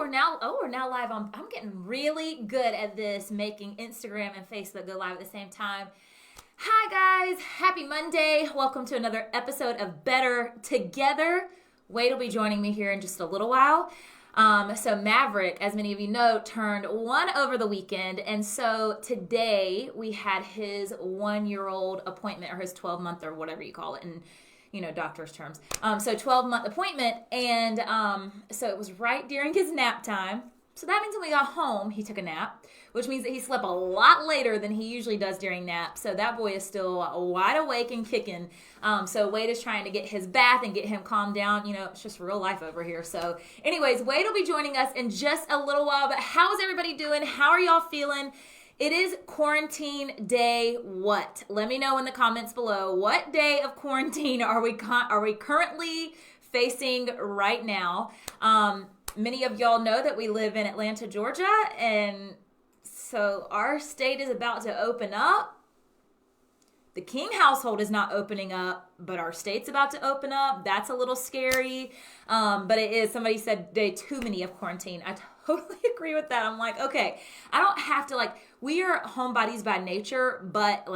we're now live on. I'm getting really good at this, making Instagram and Facebook go live at the same time. Hi guys, happy Monday. Welcome to another episode of Better Together. Wade will be joining me here in just a little while. So Maverick, as many of you know, turned 1 over the weekend. And so today we had his 1-year-old appointment, or his 12-month or whatever you call it in, doctor's terms. So 12-month appointment. And so it was right during his nap time. So that means when we got home, he took a nap, which means that he slept a lot later than he usually does during naps. So that boy is still wide awake and kicking. So Wade is trying to get his bath and get him calmed down. It's just real life over here. So anyways, Wade will be joining us in just a little while. But how's everybody doing? How are y'all feeling? It is quarantine day what? Let me know in the comments below. What day of quarantine are we currently facing right now? Many of y'all know that we live in Atlanta, Georgia, and so our state is about to open up. The King household is not opening up, but our state's about to open up. That's a little scary, but it is. Somebody said day too many of quarantine. I totally agree with that. I'm like, okay, I don't have to, we are homebodies by nature, but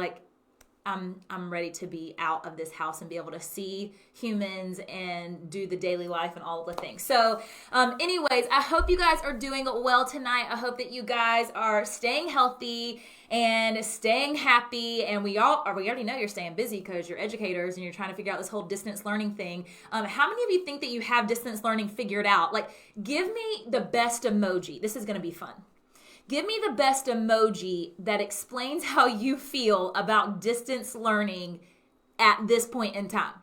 I'm ready to be out of this house and be able to see humans and do the daily life and all of the things. So anyways, I hope you guys are doing well tonight. I hope that you guys are staying healthy and staying happy. And we already know you're staying busy because you're educators and you're trying to figure out this whole distance learning thing. How many of you think that you have distance learning figured out? Give me the best emoji. This is going to be fun. Give me the best emoji that explains how you feel about distance learning at this point in time.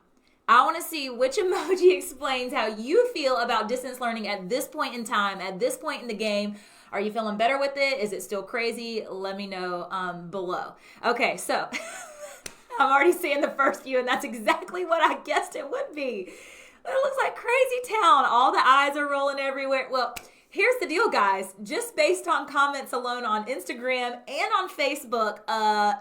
I want to see which emoji explains how you feel about distance learning at this point in time, at this point in the game. Are you feeling better with it? Is it still crazy? Let me know below. Okay, so I'm already seeing the first few, and that's exactly what I guessed it would be. It looks like crazy town. All the eyes are rolling everywhere. Well, here's the deal, guys. Just based on comments alone on Instagram and on Facebook,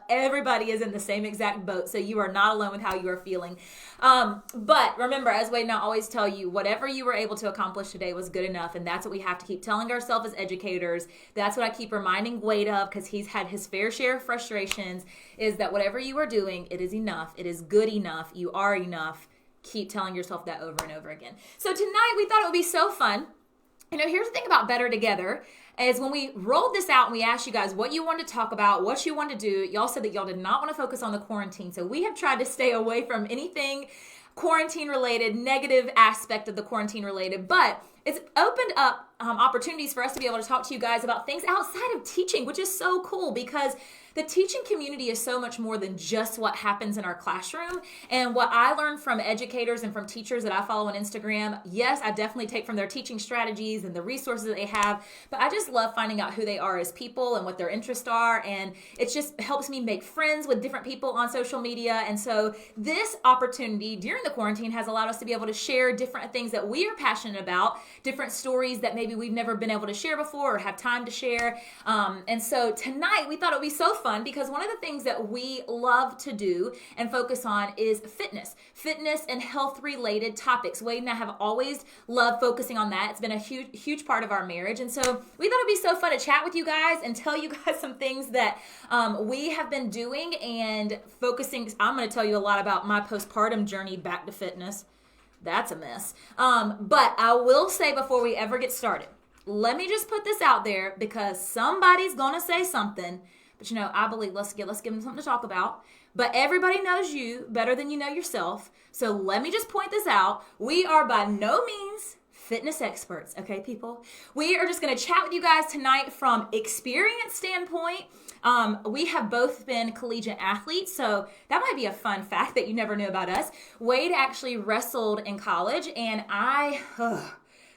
everybody is in the same exact boat. So you are not alone with how you are feeling. But remember, as Wade and I always tell you, whatever you were able to accomplish today was good enough. And that's what we have to keep telling ourselves as educators. That's what I keep reminding Wade of, because he's had his fair share of frustrations, is that whatever you are doing, it is enough. It is good enough. You are enough. Keep telling yourself that over and over again. So tonight we thought it would be so fun. Here's the thing about Better Together is when we rolled this out and we asked you guys what you wanted to talk about, what you wanted to do, y'all said that y'all did not want to focus on the quarantine. So we have tried to stay away from anything quarantine related, negative aspect of the quarantine related, but it's opened up opportunities for us to be able to talk to you guys about things outside of teaching, which is so cool because the teaching community is so much more than just what happens in our classroom. And what I learned from educators and from teachers that I follow on Instagram, yes, I definitely take from their teaching strategies and the resources that they have, but I just love finding out who they are as people and what their interests are. And it just helps me make friends with different people on social media. And so this opportunity during the quarantine has allowed us to be able to share different things that we are passionate about, different stories that maybe we've never been able to share before or have time to share. And so tonight we thought it would be so fun because one of the things that we love to do and focus on is fitness and health related topics. Wade and I have always loved focusing on that. It's been a huge part of our marriage. And so we thought it'd be so fun to chat with you guys and tell you guys some things that we have been doing and focusing. I'm going to tell you a lot about my postpartum journey back to fitness. That's a mess. But I will say before we ever get started, let me just put this out there because somebody's going to say something. But I believe let's give them something to talk about. But everybody knows you better than you know yourself. So let me just point this out. We are by no means fitness experts, okay, people? We are just going to chat with you guys tonight from experience standpoint. We have both been collegiate athletes, so that might be a fun fact that you never knew about us. Wade actually wrestled in college, and I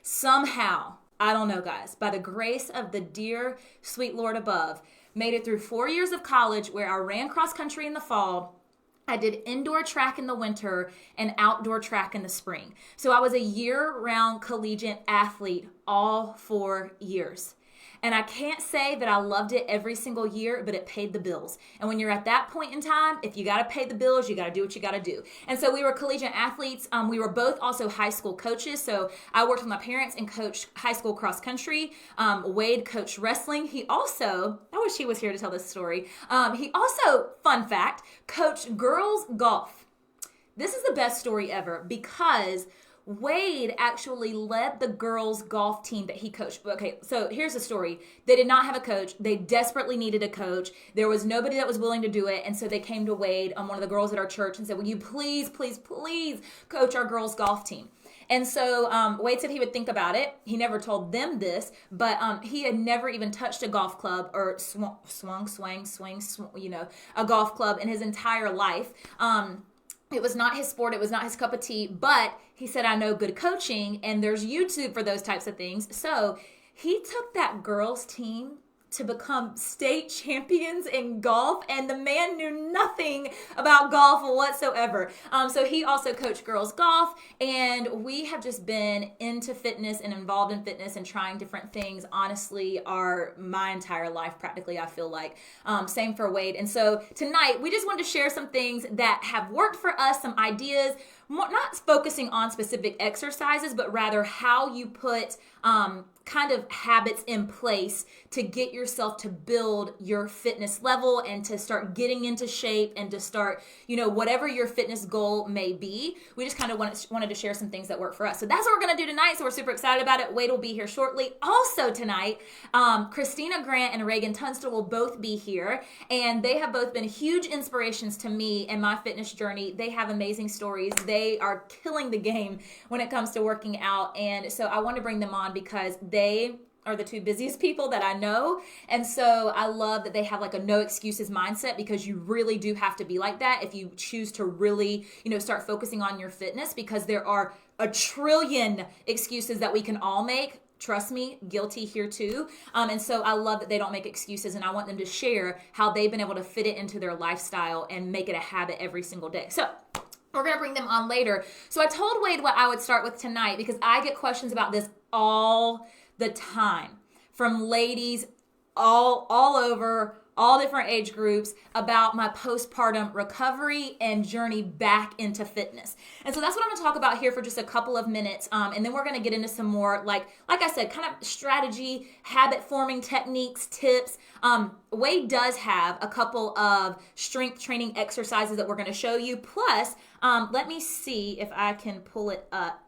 somehow, I don't know, guys, by the grace of the dear, sweet Lord above, made it through 4 years of college where I ran cross country in the fall. I did indoor track in the winter and outdoor track in the spring. So I was a year-round collegiate athlete all 4 years. And I can't say that I loved it every single year, but it paid the bills. And when you're at that point in time, if you got to pay the bills, you got to do what you got to do. And so we were collegiate athletes. We were both also high school coaches. So I worked with my parents and coached high school cross country. Wade coached wrestling. He also, I wish he was here to tell this story. He also, fun fact, coached girls golf. This is the best story ever because Wade actually led the girls' golf team that he coached. Okay, so here's the story. They did not have a coach. They desperately needed a coach. There was nobody that was willing to do it, and so they came to Wade, one of the girls at our church, and said, will you please, please, please coach our girls' golf team? And so Wade said he would think about it. He never told them this, but he had never even touched a golf club or swung, a golf club in his entire life. It was not his sport. It was not his cup of tea. But he said, I know good coaching, and there's YouTube for those types of things. So he took that girls' team to become state champions in golf, and the man knew nothing about golf whatsoever. So he also coached girls golf, and we have just been into fitness and involved in fitness and trying different things, honestly, my entire life, practically, I feel like. Same for Wade. And so tonight, we just wanted to share some things that have worked for us, some ideas, not focusing on specific exercises, but rather how you put kind of habits in place to get yourself to build your fitness level and to start getting into shape and to start, whatever your fitness goal may be. We just kind of wanted to share some things that work for us. So that's what we're going to do tonight. So we're super excited about it. Wade will be here shortly. Also tonight, Christina Grant and Reagan Tunstall will both be here, and they have both been huge inspirations to me in my fitness journey. They have amazing stories. They are killing the game when it comes to working out. And so I want to bring them on because they are the two busiest people that I know. And so I love that they have like a no excuses mindset, because you really do have to be like that if you choose to really, start focusing on your fitness, because there are a trillion excuses that we can all make. Trust me, guilty here too. And so I love that they don't make excuses, and I want them to share how they've been able to fit it into their lifestyle and make it a habit every single day. So we're going to bring them on later. So I told Wade what I would start with tonight, because I get questions about this all the time from ladies all over, all different age groups, about my postpartum recovery and journey back into fitness. And so that's what I'm going to talk about here for just a couple of minutes. And then we're going to get into some more, like I said, kind of strategy, habit forming techniques, tips. Wade does have a couple of strength training exercises that we're going to show you. Plus, let me see if I can pull it up.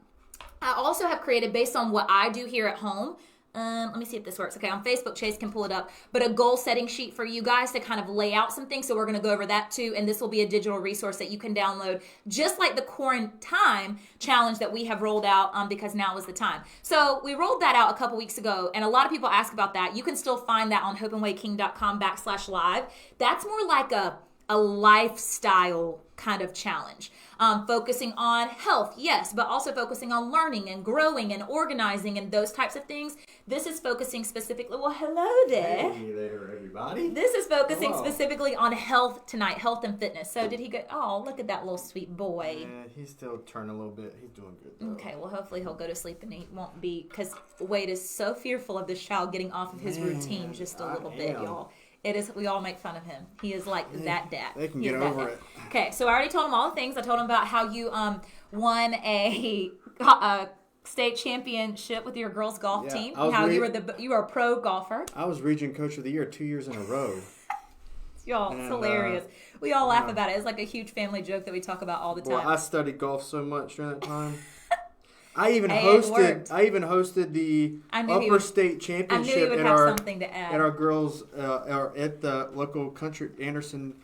I also have created, based on what I do here at home, let me see if this works. Okay, on Facebook, Chase can pull it up, but a goal setting sheet for you guys to kind of lay out some things. So we're going to go over that too. And this will be a digital resource that you can download, just like the quarantine challenge that we have rolled out, because now is the time. So we rolled that out a couple weeks ago, and a lot of people ask about that. You can still find that on hopeandwayking.com/live. That's more like a lifestyle kind of challenge, focusing on health, yes, but also focusing on learning and growing and organizing and those types of things. This is focusing specifically, well, hello there. Hey there, everybody. This is focusing specifically on health tonight, health and fitness. So did he go, oh, look at that little sweet boy. Yeah, he's still turning a little bit. He's doing good, though. Okay, well, hopefully he'll go to sleep and he won't be, because Wade is so fearful of this child getting off of his routine just a little bit, y'all. It is. We all make fun of him. He is like that dad. They can get over it. Okay, so I already told him all the things. I told him about how you won a state championship with your girls golf team. How you were a pro golfer. I was region coach of the year 2 years in a row. Y'all, it's hilarious. We all laugh about it. It's like a huge family joke that we talk about all the time. Well, I studied golf so much during that time. I even hosted the upper state championship I knew you would have something to add. At our girls at the local Anderson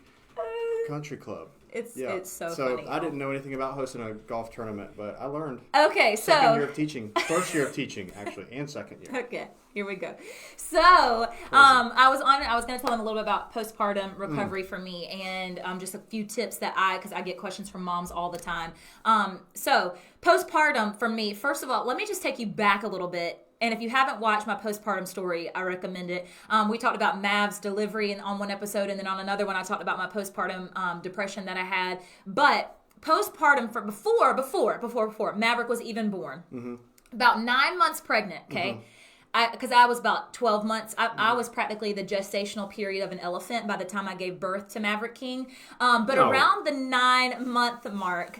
Country Club. It's so funny. So I didn't know anything about hosting a golf tournament, but I learned. Okay, so second year of teaching, first year of teaching actually, and second year. Okay, here we go. So I was going to tell them a little bit about postpartum recovery for me, and just a few tips that because I get questions from moms all the time. So postpartum for me, first of all, let me just take you back a little bit. And if you haven't watched my postpartum story, I recommend it. We talked about Mav's delivery on one episode, and then on another one, I talked about my postpartum depression that I had. But postpartum before Maverick was even born, about 9 months pregnant, okay? because I was about 12 months. I was practically the gestational period of an elephant by the time I gave birth to Maverick King. But around the 9-month mark,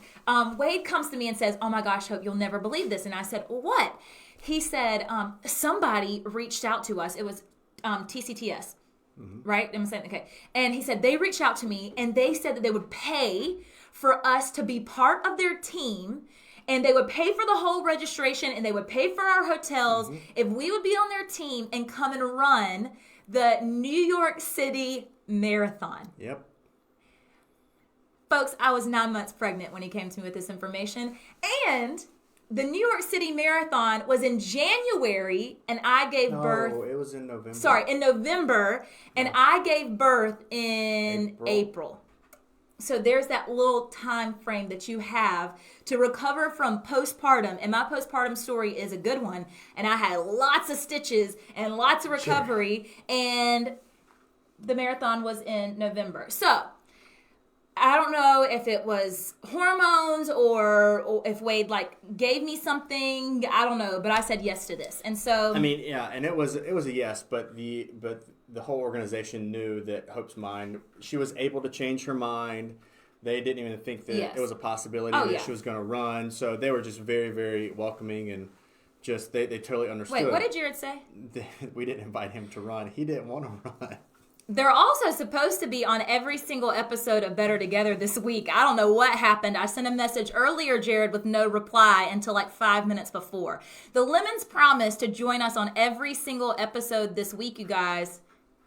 Wade comes to me and says, "Oh my gosh, Hope, you'll never believe this." And I said, "What?" He said, somebody reached out to us. It was TCTS, right? I'm saying, okay. And he said, they reached out to me and they said that they would pay for us to be part of their team. And they would pay for the whole registration and they would pay for our hotels if we would be on their team and come and run the New York City Marathon. Yep. Folks, I was 9 months pregnant when he came to me with this information. And the New York City Marathon was in January and I gave birth. No, it was in November. Sorry, in November. And I gave birth in April. So there's that little time frame that you have to recover from postpartum. And my postpartum story is a good one. And I had lots of stitches and lots of recovery. Sure. And the marathon was in November. So I don't know if it was hormones or if Wade gave me something. I don't know, but I said yes to this. And so I mean, yeah, and it was a yes, but the whole organization knew that Hope's mind, she was able to change her mind. They didn't even think that it was a possibility that she was going to run. So they were just very, very welcoming and just they totally understood. Wait, what did Jared say? We didn't invite him to run. He didn't want to run. They're also supposed to be on every single episode of Better Together this week. I don't know what happened. I sent a message earlier, Jared, with no reply until 5 minutes before. The Lemons promised to join us on every single episode this week, you guys.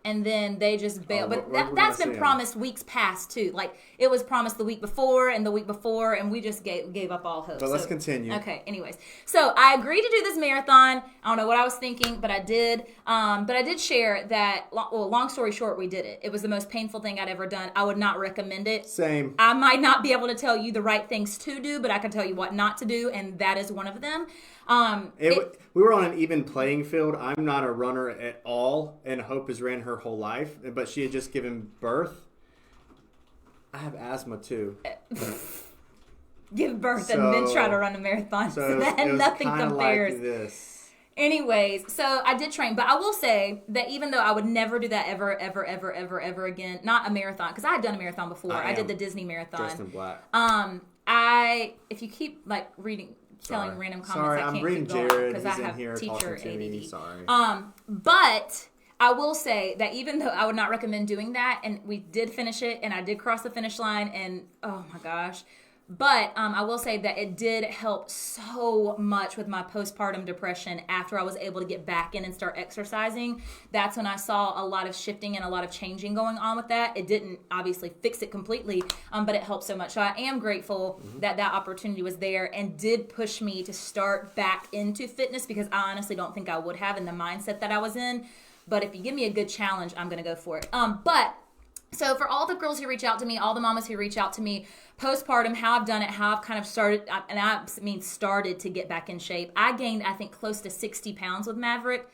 And then they just bailed. But that's been promised weeks past, too. It was promised the week before, and we just gave up all hope. But let's continue. Okay, anyways. So I agreed to do this marathon. I don't know what I was thinking, but I did. But I did share that, long story short, we did it. It was the most painful thing I'd ever done. I would not recommend it. Same. I might not be able to tell you the right things to do, but I can tell you what not to do, and that is one of them. We were on an even playing field. I'm not a runner at all, and Hope has ran her whole life, but she had just given birth. I have asthma too. Give birth and then try to run a marathon. So nothing compares. Like this. Anyways, so I did train, but I will say that even though I would never do that ever again, not a marathon, because I had done a marathon before. I did the Disney marathon. Dressed in black. If you keep reading. Telling random comments, I can't keep going because I have teacher ADD. Sorry. But I will say that even though I would not recommend doing that, and we did finish it, and I did cross the finish line, and oh my gosh. But I will say that it did help so much with my postpartum depression after I was able to get back in and start exercising. That's when I saw a lot of shifting and a lot of changing going on with that. It didn't obviously fix it completely, but it helped so much. So I am grateful that opportunity was there and did push me to start back into fitness, because I honestly don't think I would have in the mindset that I was in. But if you give me a good challenge, I'm going to go for it. So for all the girls who reach out to me, all the mamas who reach out to me, postpartum, how I've done it, how I've kind of started, and I mean started to get back in shape. I gained, I think, close to 60 pounds with Maverick,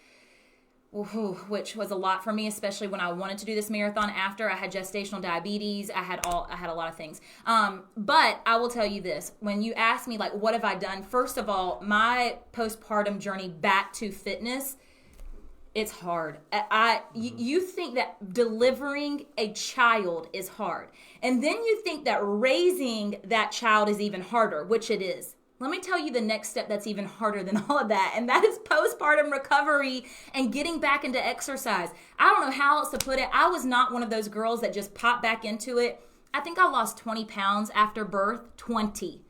which was a lot for me, especially when I wanted to do this marathon after. I had gestational diabetes. I had a lot of things. But I will tell you this. When you ask me, what have I done? First of all, my postpartum journey back to fitness, it's hard. You think that delivering a child is hard. And then you think that raising that child is even harder, which it is. Let me tell you the next step that's even harder than all of that, and that is postpartum recovery and getting back into exercise. I don't know how else to put it. I was not one of those girls that just popped back into it. I think I lost 20 pounds after birth, 20.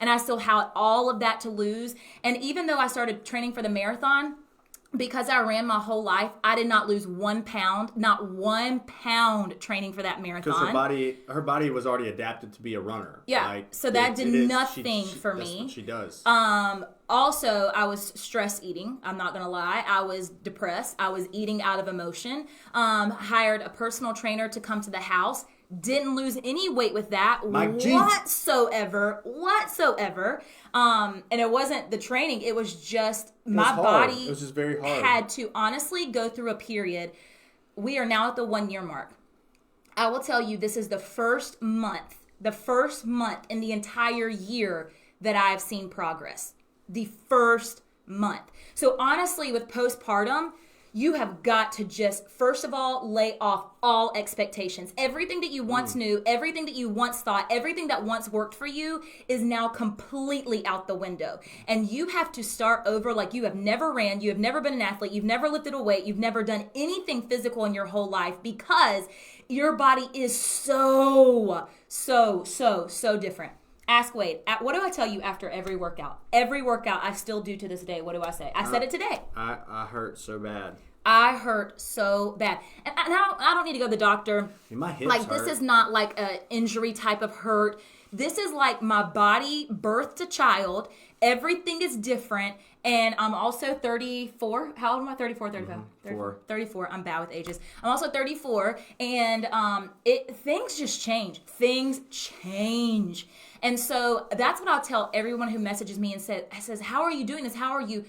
And I still had all of that to lose. And even though I started training for the marathon, because I ran my whole life, I did not lose 1 pound, not 1 pound training for that marathon. Because her body was already adapted to be a runner. Yeah, so that did nothing for me. That's what she does. Also, I was stress eating. I'm not going to lie. I was depressed. I was eating out of emotion. Hired a personal trainer to come to the house. Didn't lose any weight with that whatsoever. And it wasn't the training. It was just my body. It was just very hard. Had to honestly go through a period. We are now at the 1 year mark. I will tell you, this is the first month in the entire year that I've seen progress. The first month. So honestly, with postpartum, you have got to just, first of all, lay off all expectations. Everything that you once knew, everything that you once thought, everything that once worked for you is now completely out the window. And you have to start over like you have never ran, you have never been an athlete, you've never lifted a weight, you've never done anything physical in your whole life, because your body is so different. Ask Wade, what do I tell you after every workout? Every workout I still do to this day. What do I say? I said it today. I hurt so bad. I hurt so bad. And I don't need to go to the doctor. My hips hurt. This is not like an injury type of hurt. This is like my body birthed a child. Everything is different. And I'm also 34. How old am I? 34, 35? 34. I'm bad with ages. I'm also 34. And things just change. Things change. And so that's what I'll tell everyone who messages me and says, how are you doing this? How are you?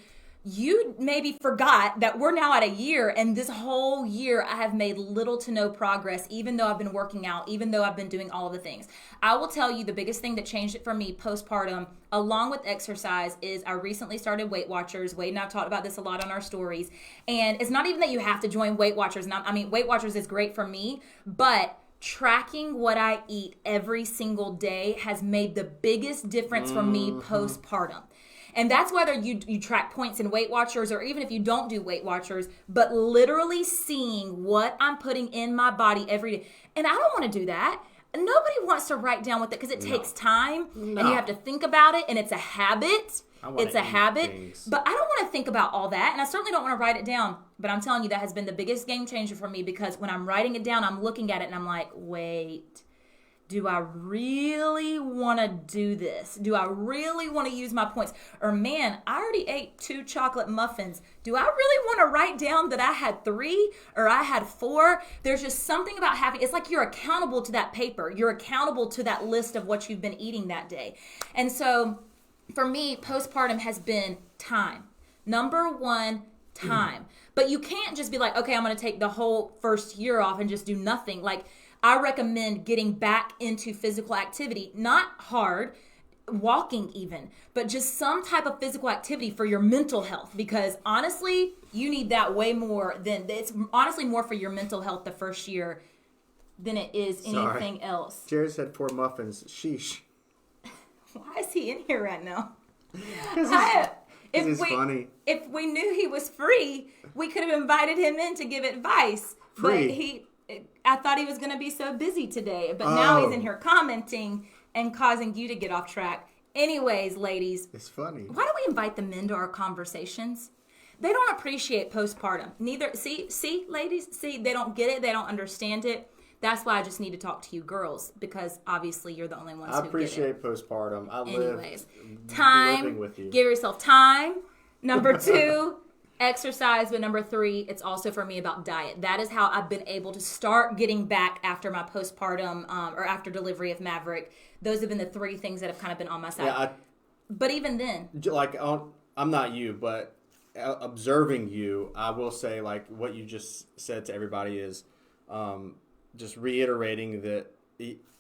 You maybe forgot that we're now at a year, and this whole year I have made little to no progress, even though I've been working out, even though I've been doing all of the things. I will tell you the biggest thing that changed it for me postpartum, along with exercise, is I recently started Weight Watchers. Wade and I've talked about this a lot on our stories. And it's not even that you have to join Weight Watchers. Weight Watchers is great for me, but tracking what I eat every single day has made the biggest difference for me postpartum. And that's whether you track points in Weight Watchers or even if you don't do Weight Watchers, but literally seeing what I'm putting in my body every day. And I don't want to do that. Nobody wants to write down what because it takes time and you have to think about it, and it's a habit. It's a habit. But I don't want to think about all that, and I certainly don't want to write it down. But I'm telling you, that has been the biggest game changer for me, because when I'm writing it down, I'm looking at it and I'm like, wait. Do I really want to do this? Do I really want to use my points? Or man, I already ate 2 chocolate muffins. Do I really want to write down that I had 3 or I had 4? There's just something about having, it's like you're accountable to that paper. You're accountable to that list of what you've been eating that day. And so for me, postpartum has been time. Number 1, time. But you can't just be like, okay, I'm going to take the whole first year off and just do nothing. Like, I recommend getting back into physical activity, not hard, walking even, but just some type of physical activity for your mental health, because honestly, you need that way more than, it's honestly more for your mental health the first year than it is anything else. Jared said 4 muffins. Sheesh. Why is he in here right now? He's funny. If we knew he was free, we could have invited him in to give advice. Free. But I thought he was going to be so busy today, but now he's in here commenting and causing you to get off track. Anyways, ladies. It's funny. Why don't we invite the men to our conversations? They don't appreciate postpartum. Neither, see, ladies, they don't get it. They don't understand it. That's why I just need to talk to you girls, because obviously you're the only ones who get it. I appreciate postpartum. Anyways, time, with you. Give yourself time. Number 2, exercise. But number 3, it's also for me about diet. That is how I've been able to start getting back after my postpartum or after delivery of Maverick. Those have been the 3 things that have kind of been on my side. Yeah, but even then, like I'm not you, but observing you, I will say, like, what you just said to everybody is just reiterating that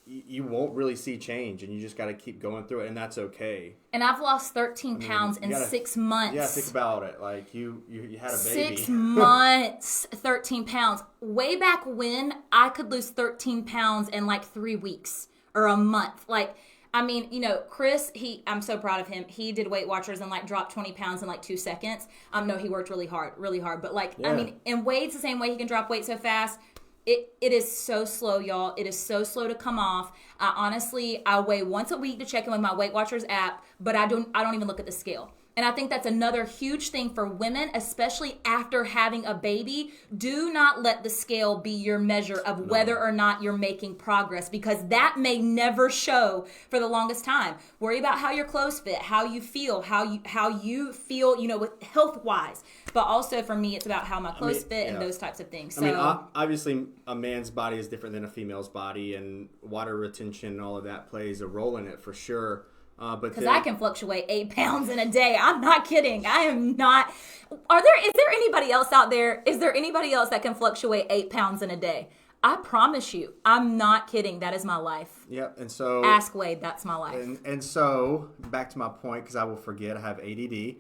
you won't really see change, and you just got to keep going through it, and that's okay. And I've lost 13 pounds in 6 months. Yeah, think about it. Like, you had a baby. 6 months, 13 pounds. Way back when, I could lose 13 pounds in like 3 weeks or a month. Like, I mean, Chris, I'm so proud of him. He did Weight Watchers and like dropped 20 pounds in like 2 seconds. No, he worked really hard. But like, yeah. I mean, and Wade's the same way. He can drop weight so fast. It is so slow, y'all. It is so slow to come off. I weigh once a week to check in with my Weight Watchers app, but I don't even look at the scale. And I think that's another huge thing for women, especially after having a baby. Do not let the scale be your measure of whether or not you're making progress, because that may never show for the longest time. Worry about how your clothes fit, how you feel, how you feel, with health-wise. But also for me, it's about how my clothes fit and those types of things. So, obviously, a man's body is different than a female's body, and water retention and all of that plays a role in it for sure. Because I can fluctuate 8 pounds in a day. I'm not kidding. I am not. Is there anybody else out there? Is there anybody else that can fluctuate 8 pounds in a day? I promise you, I'm not kidding. That is my life. Yep. And so ask Wade. That's my life. And so back to my point, because I will forget. I have ADD.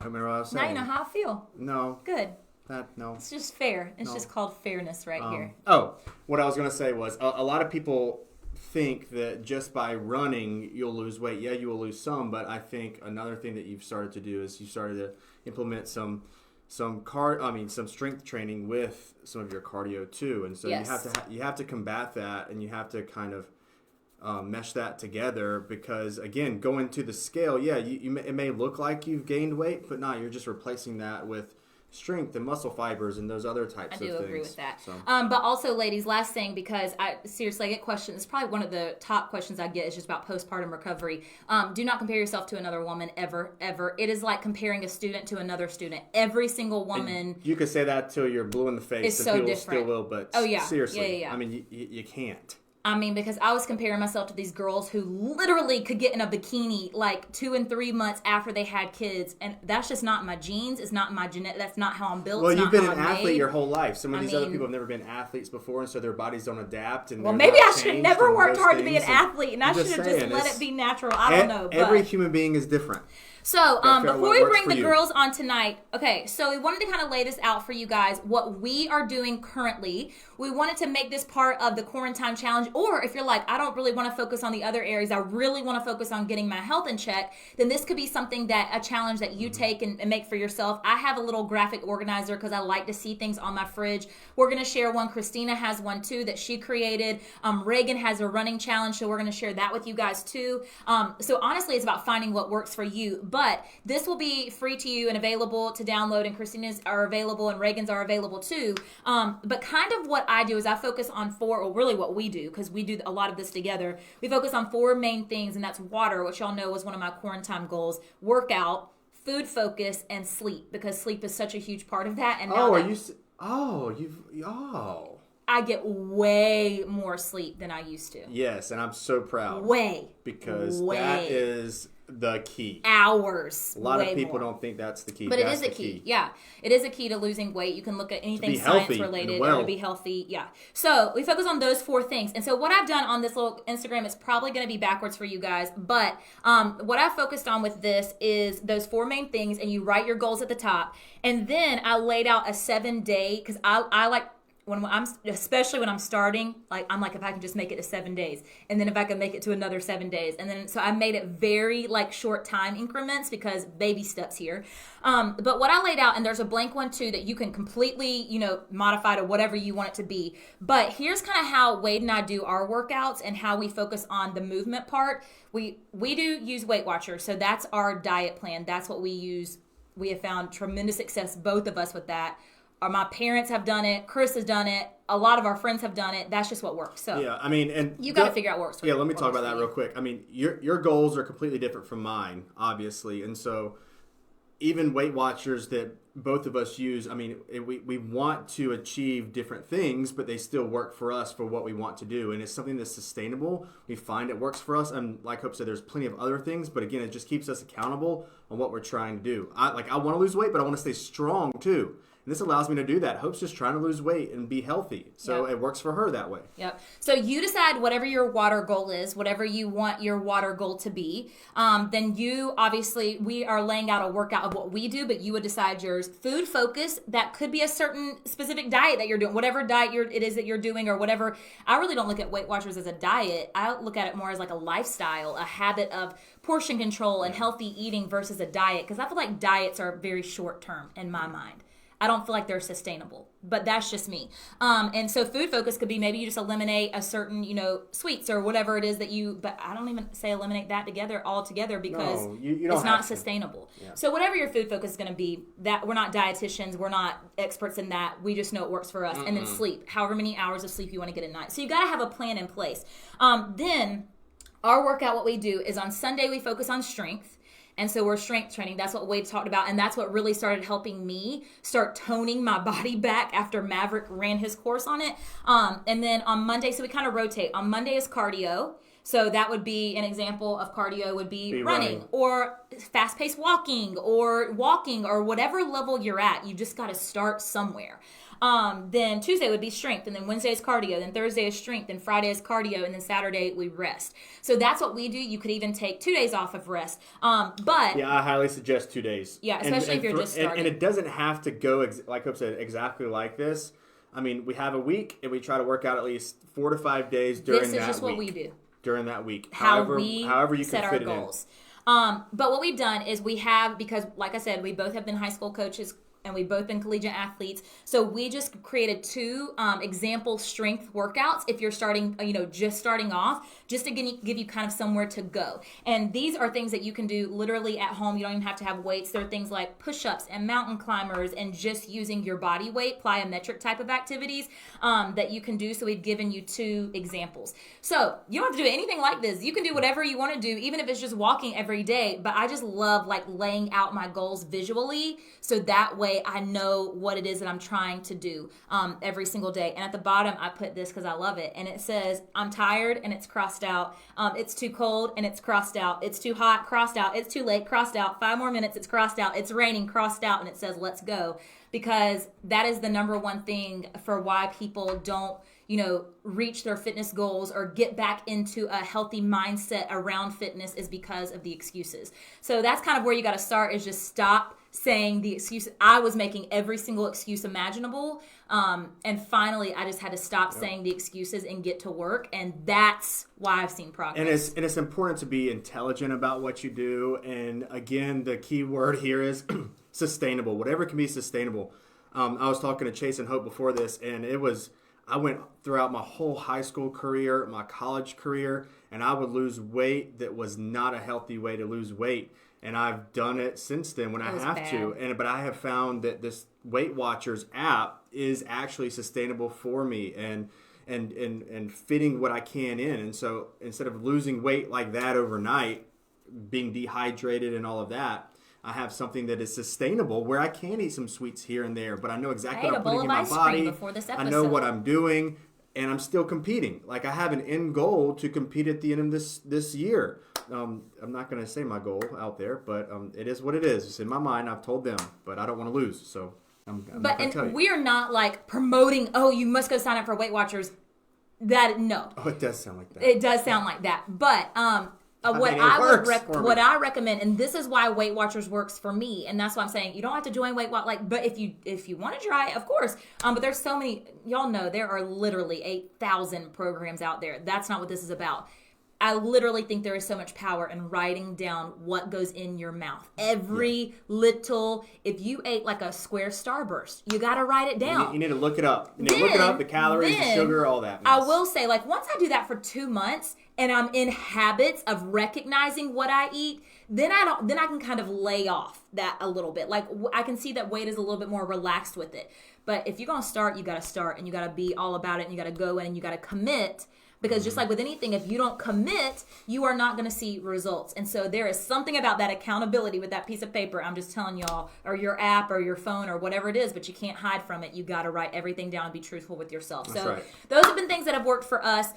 remember what I was saying. Now you know how I feel. No. Good. No. It's just fair. It's just called fairness here. Oh, what I was going to say was a lot of people think that just by running you'll lose weight. Yeah, you will lose some, but I think another thing that you've started to do is you started to implement some strength training with some of your cardio too. And so you have to combat that, and you have to kind of mesh that together, because again, going to the scale, it may look like you've gained weight, but no, you're just replacing that with strength and muscle fibers and those other types of things. I do agree with that. So. But also, ladies, last thing, because I get questions. It's probably one of the top questions I get is just about postpartum recovery. Do not compare yourself to another woman ever. It is like comparing a student to another student. Every single woman. And you could say that till you're blue in the face. It's so people different. Still will, but seriously, I mean, you can't. I mean, because I was comparing myself to these girls who literally could get in a bikini like 2 and 3 months after they had kids. And that's just not my genes. It's not my genetic. That's not how I'm built. Well, you've been an athlete your whole life. Some of these other people have never been athetes before, and so their bodies don't adapt. And maybe I should have never worked hard to be an athlete, and I should have just let it be natural. I don't know. Every human being is different. So, before we bring the girls on tonight, okay, so we wanted to kind of lay this out for you guys, what we are doing currently. We wanted to make this part of the quarantine challenge, or if you're like, I don't really want to focus on the other areas, I really want to focus on getting my health in check, then this could be something a challenge that you take and make for yourself. I have a little graphic organizer because I like to see things on my fridge. We're going to share one. Christina has one too that she created. Reagan has a running challenge, so we're going to share that with you guys too. So honestly, it's about finding what works for you. But this will be free to you and available to download, and Christina's are available and Reagan's are available too. But kind of what I do is I focus on really what we do, because we do a lot of this together. We focus on 4 main things, and that's water, which y'all know was one of my quarantine goals, workout, food focus, and sleep, because sleep is such a huge part of that. And I get way more sleep than I used to. Yes, and I'm so proud. Because that is the key. Hours. A lot of people don't think that's the key. But that's it is a key. Yeah. It is a key to losing weight. You can look at anything science related or to be healthy. Yeah. So we focus on those 4 things. And so what I've done on this little Instagram, it's probably going to be backwards for you guys. But what I focused on with this is those 4 main things, and you write your goals at the top. And then I laid out a 7-day, because I like, especially when I'm starting, I'm like, if I can just make it to 7 days, and then if I can make it to another 7 days, and then so I made it very short time increments, because baby steps here. But what I laid out, and there's a blank one too that you can completely modify to whatever you want it to be. But here's kind of how Wade and I do our workouts and how we focus on the movement part. We do use Weight Watchers, so that's our diet plan. That's what we use. We have found tremendous success, both of us, with that. My parents have done it. Chris has done it. A lot of our friends have done it. That's just what works. So yeah, I mean, and you got to figure out what works. Yeah, let me talk about that real quick. I mean, your goals are completely different from mine, obviously, and so even Weight Watchers that both of us use, I mean, we want to achieve different things, but they still work for us for what we want to do, and it's something that's sustainable. We find it works for us, and like Hope said, there's plenty of other things, but again, it just keeps us accountable on what we're trying to do. I want to lose weight, but I want to stay strong too. And this allows me to do that. Hope's just trying to lose weight and be healthy. So It works for her that way. Yep. So you decide whatever your water goal is, whatever you want your water goal to be. Then you, obviously, we are laying out a workout of what we do, but you would decide yours. Food focus, that could be a certain specific diet that you're doing, whatever diet it is that you're doing or whatever. I really don't look at Weight Watchers as a diet. I look at it more as like a lifestyle, a habit of portion control and healthy eating versus a diet, because I feel like diets are very short term in my mind. I don't feel like they're sustainable, but that's just me. And so food focus could be maybe you just eliminate a certain, sweets or whatever it is that but I don't even say eliminate that altogether because it's not sustainable. Yeah. So whatever your food focus is going to be, that we're not dietitians, we're not experts in that. We just know it works for us. Mm-hmm. And then sleep, however many hours of sleep you want to get at night. So you got to have a plan in place. Then our workout, what we do is on Sunday, we focus on strength. And so we're strength training. That's what Wade talked about. And that's what really started helping me start toning my body back after Maverick ran his course on it. And then on Monday, so we kind of rotate. On Monday is cardio. So that would be an example of cardio would be running or fast-paced walking or whatever level you're at. You just got to start somewhere. Then Tuesday would be strength, and then Wednesday is cardio, then Thursday is strength, and Friday is cardio, and then Saturday we rest. So that's what we do. You could even take 2 days off of rest. But yeah, I highly suggest 2 days. Yeah, especially if you're just starting. And it doesn't have to go, like Hope said, exactly like this. I mean, we have a week, and we try to work out at least 4 to 5 days during that week. This is just what we do. During that week. However you set our goals. But what we've done is we have, because like I said, we both have been high school coaches, and we've both been collegiate athletes. So we just created 2 example strength workouts if you're starting, just starting off, just to give you kind of somewhere to go. And these are things that you can do literally at home. You don't even have to have weights. There are things like push-ups and mountain climbers and just using your body weight, plyometric type of activities that you can do. So we've given you 2 examples. So you don't have to do anything like this. You can do whatever you want to do, even if it's just walking every day. But I just love like laying out my goals visually, so that way I know what it is that I'm trying to do every single day. And at the bottom, I put this because I love it. And it says, I'm tired, and it's crossed out. It's too cold, and it's crossed out. It's too hot, crossed out. It's too late, crossed out. 5 more minutes, it's crossed out. It's raining, crossed out. And it says, let's go. Because that is the number one thing for why people don't reach their fitness goals or get back into a healthy mindset around fitness, is because of the excuses. So that's kind of where you got to start, is just stop saying the excuses. I was making every single excuse imaginable. And finally, I just had to stop saying the excuses and get to work. And that's why I've seen progress. And it's important to be intelligent about what you do. And again, the key word here is sustainable. Whatever can be sustainable. I was talking to Chase and Hope before this, and I went throughout my whole high school career, my college career, and I would lose weight that was not a healthy way to lose weight. And I've done it since then when I have to. But I have found that this Weight Watchers app is actually sustainable for me and fitting what I can in. And so instead of losing weight like that overnight, being dehydrated and all of that, I have something that is sustainable where I can eat some sweets here and there, but I know exactly what I'm putting in my body. I know what I'm doing, and I'm still competing. Like, I have an end goal to compete at the end of this year. I'm not going to say my goal out there, but it is what it is. It's in my mind. I've told them, but I don't want to lose, so I'm not going to tell you. We are not like promoting, you must go sign up for Weight Watchers. No. Oh, it does sound like that. It does sound like that, but what I recommend, and this is why Weight Watchers works for me, and that's why I'm saying you don't have to join Weight Watchers. But if you want to try, of course. But there's so many. Y'all know there are literally 8,000 programs out there. That's not what this is about. I literally think there is so much power in writing down what goes in your mouth. Every little, if you ate like a square Starburst, you got to write it down. You need to look it up. You need to look it up, the calories, the sugar, all that mess. I will say, like, once I do that for 2 months and I'm in habits of recognizing what I eat, then I can kind of lay off that a little bit. Like, I can see that weight is a little bit more relaxed with it. But if you're going to start, you got to start, and you got to be all about it, and you got to go in and you got to commit. Because just like with anything, if you don't commit, you are not going to see results. And so there is something about that accountability with that piece of paper. I'm just telling y'all, or your app or your phone or whatever it is, but you can't hide from it. You got to write everything down and be truthful with yourself. That's right. Those have been things that have worked for us.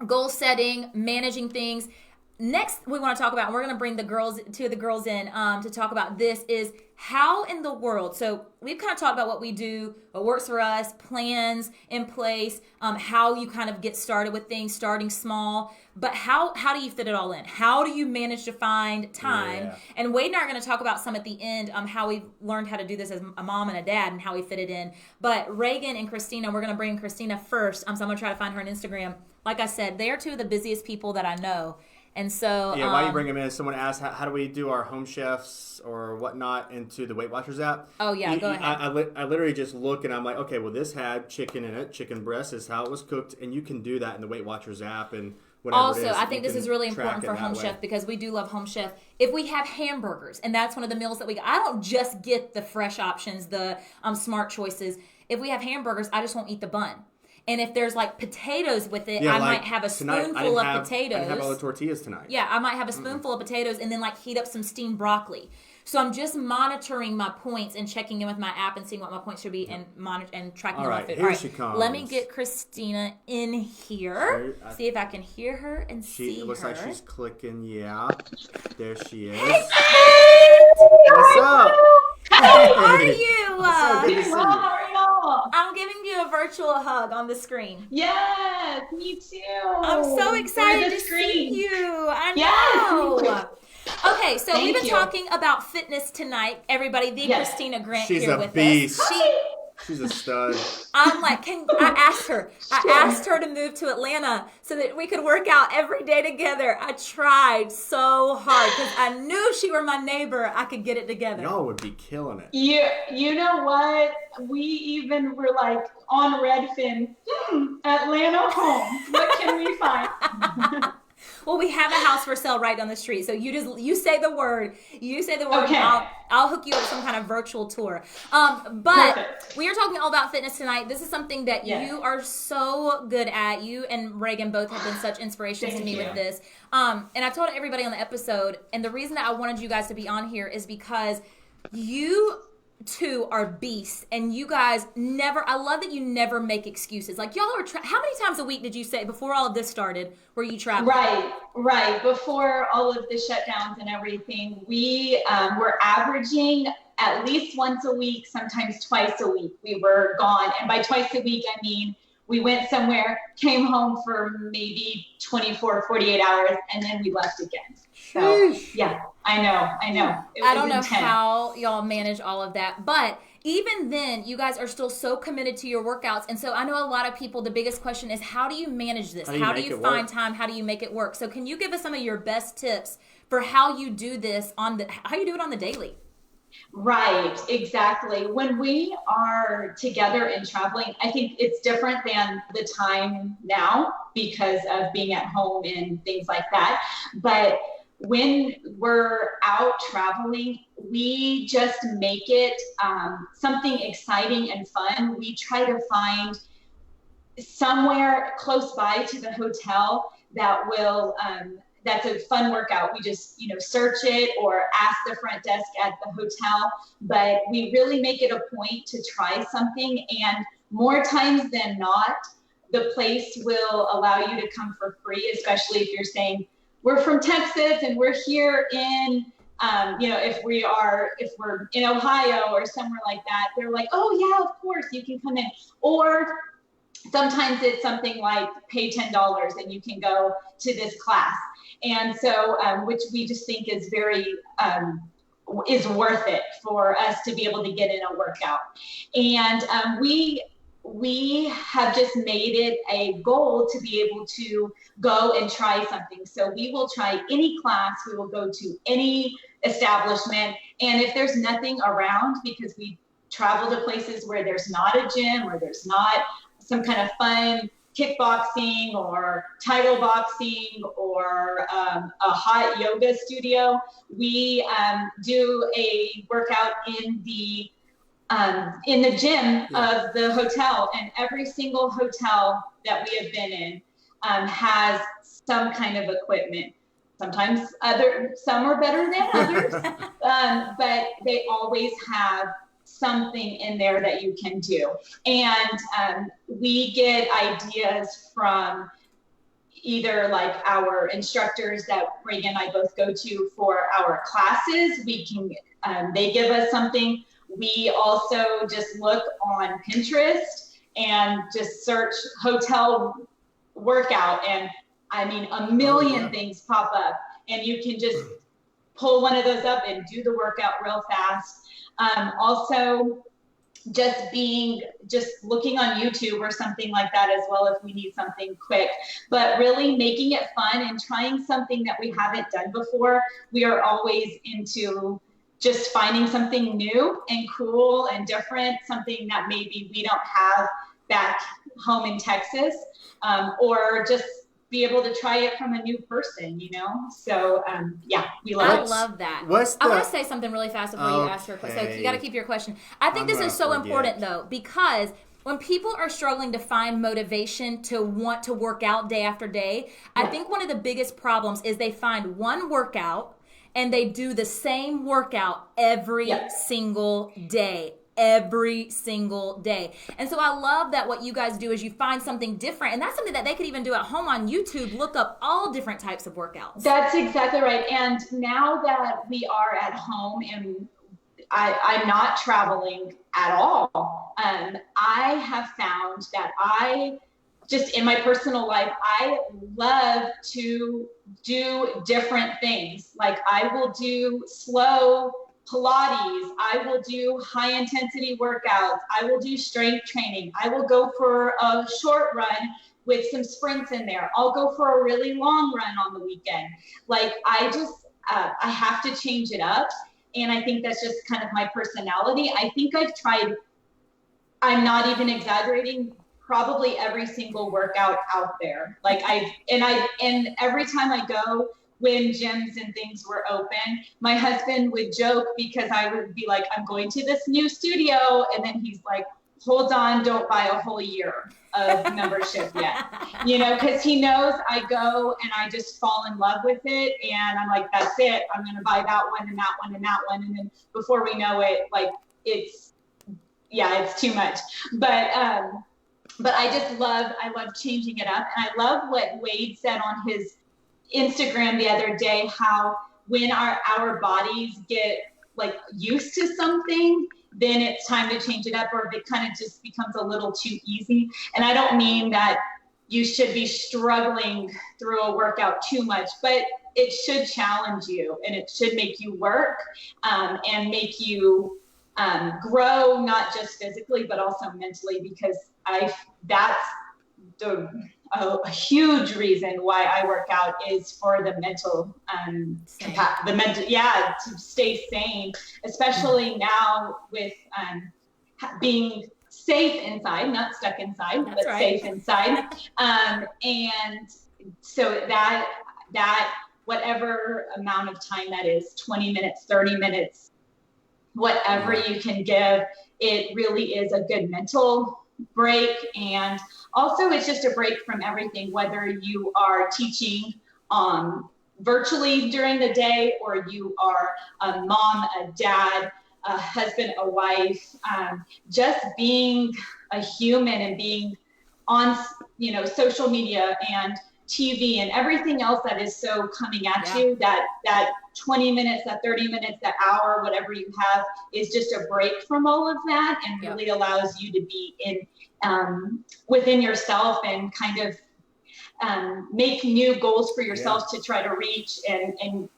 Goal setting, managing things. Next, we want to talk about, and we're going to bring two of the girls in to talk about this, is how in the world, so we've kind of talked about what we do, what works for us, plans in place, how you kind of get started with things, starting small, but how do you fit it all in? How do you manage to find time? Yeah. And Wade and I are going to talk about some at the end, how we've learned how to do this as a mom and a dad and how we fit it in. But Reagan and Christina, we're going to bring Christina first, so I'm going to try to find her on Instagram. Like I said, they are two of the busiest people that I know. And so, while you bring them in, someone asked, how do we do our home chefs or whatnot into the Weight Watchers app? Oh, yeah, go ahead. I literally just look and I'm like, okay, well, this had chicken in it. Chicken breast is how it was cooked. And you can do that in the Weight Watchers app and whatever also, it is. I think this is really important for Home Chef because we do love Home Chef. If we have hamburgers, and that's one of the meals that I don't just get the fresh options, the smart choices. If we have hamburgers, I just won't eat the bun. And if there's like potatoes with it, I might have a spoonful of potatoes. I didn't have all the tortillas tonight. Yeah, I might have a spoonful of potatoes and then like heat up some steamed broccoli. So I'm just monitoring my points and checking in with my app and seeing what my points should be and tracking all my right, food. Here she comes. Let me get Christina in here. See if I can hear her and see her. It looks like she's clicking. Yeah. There she is. Hey, what's up? How are you? So good to see you. How are y'all? I'm giving you a virtual hug on the screen. Yes, me too. I'm so excited to see you. I know. Yes. Okay, so we've been talking about fitness tonight. Everybody, Christina Grant She's here a with beast. us. She's a stud. I'm like, I asked her to move to Atlanta so that we could work out every day together. I tried so hard because I knew if she were my neighbor, I could get it together. Y'all would be killing it. You know what? We even were like on Redfin, Atlanta home. What can we find? Well, we have a house for sale right down the street. So you say the word. Okay. I'll hook you up with some kind of virtual tour. But Perfect. We are talking all about fitness tonight. This is something that you are so good at. You and Reagan both have been such inspirations to me with this. And I told everybody on the episode, and the reason that I wanted you guys to be on here is because you two are beasts, and you guys I love that you never make excuses. Like, y'all are how many times a week did you say before all of this started were you traveling? Right. Before all of the shutdowns and everything, we were averaging at least once a week, sometimes twice a week. We were gone. And by twice a week, I mean, we went somewhere, came home for maybe 24, 48 hours, and then we left again. So, yeah, I know. I don't know how y'all manage all of that, but even then, you guys are still so committed to your workouts. And so I know a lot of people, the biggest question is, how do you manage this? How do you find time? How do you make it work? So can you give us some of your best tips for how you do this how you do it on the daily? Right, exactly. When we are together and traveling, I think it's different than the time now because of being at home and things like that. But when we're out traveling, we just make it something exciting and fun. We try to find somewhere close by to the hotel that will that's a fun workout. We just, search it or ask the front desk at the hotel, but we really make it a point to try something. And more times than not, the place will allow you to come for free, especially if you're saying, we're from Texas and we're here in, if we're in Ohio or somewhere like that, they're like, oh yeah, of course you can come in. Or sometimes it's something like pay $10 and you can go to this class. And so, which we just think is very, is worth it for us to be able to get in a workout. And we have just made it a goal to be able to go and try something. So we will try any class, we will go to any establishment. And if there's nothing around, because we travel to places where there's not a gym or there's not some kind of fun kickboxing or title boxing or a hot yoga studio, we do a workout in the gym of the hotel. And every single hotel that we have been in has some kind of equipment. Sometimes some are better than others, but they always have something in there that you can do. And we get ideas from either like our instructors that Reagan and I both go to for our classes. We can, they give us something. We also just look on Pinterest and just search hotel workout, and I mean a million things pop up, and you can just pull one of those up and do the workout real fast. Also just looking on YouTube or something like that as well if we need something quick, but really making it fun and trying something that we haven't done before. We are always into just finding something new and cool and different, something that maybe we don't have back home in Texas, or just be able to try it from a new person, So, we love it. I love that. I want to say something really fast before you ask her question. So you got to keep your question. I think this is so important, though, because when people are struggling to find motivation to want to work out day after day, I think one of the biggest problems is they find one workout and they do the same workout every single day. Every single day. And so I love that what you guys do is you find something different, and that's something that they could even do at home on YouTube. Look up all different types of workouts. That's exactly right. And now that we are at home and I'm not traveling at all, I have found that I just in my personal life, I love to do different things. Like I will do slow Pilates, I will do high intensity workouts, I will do strength training, I will go for a short run with some sprints in there, I'll go for a really long run on the weekend. Like I just, I have to change it up. And I think that's just kind of my personality. I think I've tried, I'm not even exaggerating, probably every single workout out there. Like and every time I go, when gyms and things were open, my husband would joke because I would be like, I'm going to this new studio. And then he's like, hold on, don't buy a whole year of membership yet. You know, because he knows I go and I just fall in love with it. And I'm like, that's it. I'm going to buy that one and that one and that one. And then before we know it, like it's too much. But I love changing it up. And I love what Wade said on his Instagram the other day, how when our bodies get like used to something, then it's time to change it up, or if it kind of just becomes a little too easy. And I don't mean that you should be struggling through a workout too much, but it should challenge you and it should make you work and make you grow, not just physically, but also mentally, because that's a huge reason why I work out is for the mental, to stay sane, especially now with being safe inside, not stuck inside, but safe inside. And so that whatever amount of time that is, 20 minutes, 30 minutes, whatever you can give, it really is a good mental break. And also it's just a break from everything, whether you are teaching virtually during the day, or you are a mom, a dad, a husband, a wife, just being a human and being on, social media and TV and everything else that is so coming at you, that 20 minutes, that 30 minutes, that hour, whatever you have, is just a break from all of that, and really allows you to be within yourself and kind of make new goals for yourself to try to reach and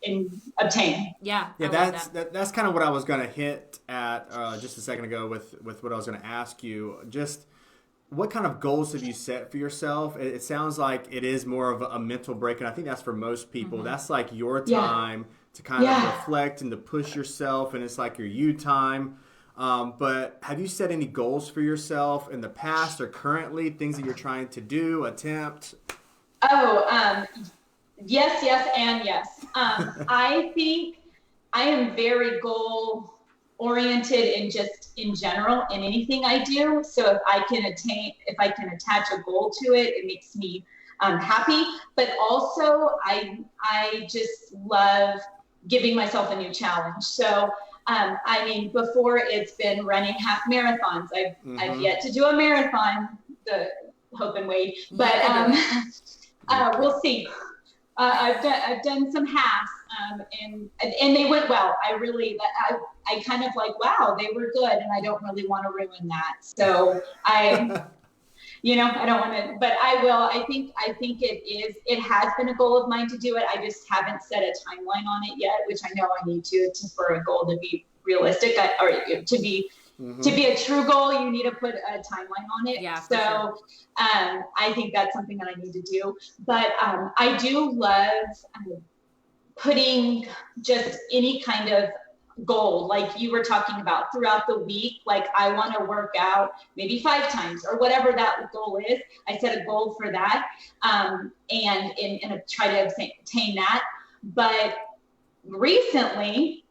obtain. That's kind of what I was going to hit at just a second ago with what I was going to ask you. Just what kind of goals have you set for yourself? It sounds like it is more of a mental break, and I think that's for most people. Mm-hmm. That's like your time to kind of reflect and to push yourself, and it's like your you time. But have you set any goals for yourself in the past or currently, things that you're trying to do, attempt? Yes, and yes. I think I am very goal oriented in general in anything I do. So if I can attach a goal to it, it makes me happy. But also I just love giving myself a new challenge. So before it's been running half marathons. I've yet to do a marathon, the hope and wait, but we'll see. I've done some halves, and they went well. I kind of like, wow, they were good, and I don't really want to ruin that. So I don't want to, but I will. I think it has been a goal of mine to do it. I just haven't set a timeline on it yet, which I know I need to for a goal to be realistic, or to be a true goal, you need to put a timeline on it. Yeah. So I think that's something that I need to do. But I do love putting just any kind of goal, like you were talking about throughout the week. Like I want to work out maybe 5 times or whatever that goal is. I set a goal for that, and try to obtain that. But recently,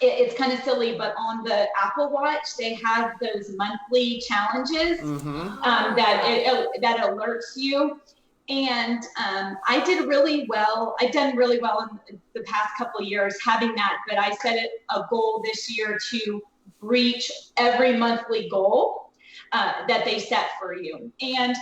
it's kind of silly, but on the Apple Watch, they have those monthly challenges that alerts you. And I did really well. I've done really well in the past couple of years having that, but I set a goal this year to reach every monthly goal that they set for you. And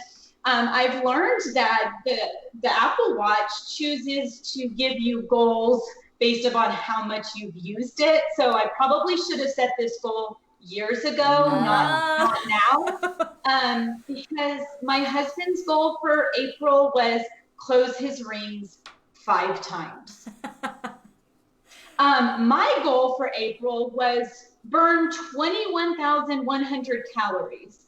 I've learned that the Apple Watch chooses to give you goals based upon how much you've used it. So I probably should have set this goal years ago, not now, because my husband's goal for April was close his rings 5 times. My goal for April was burn 21,100 calories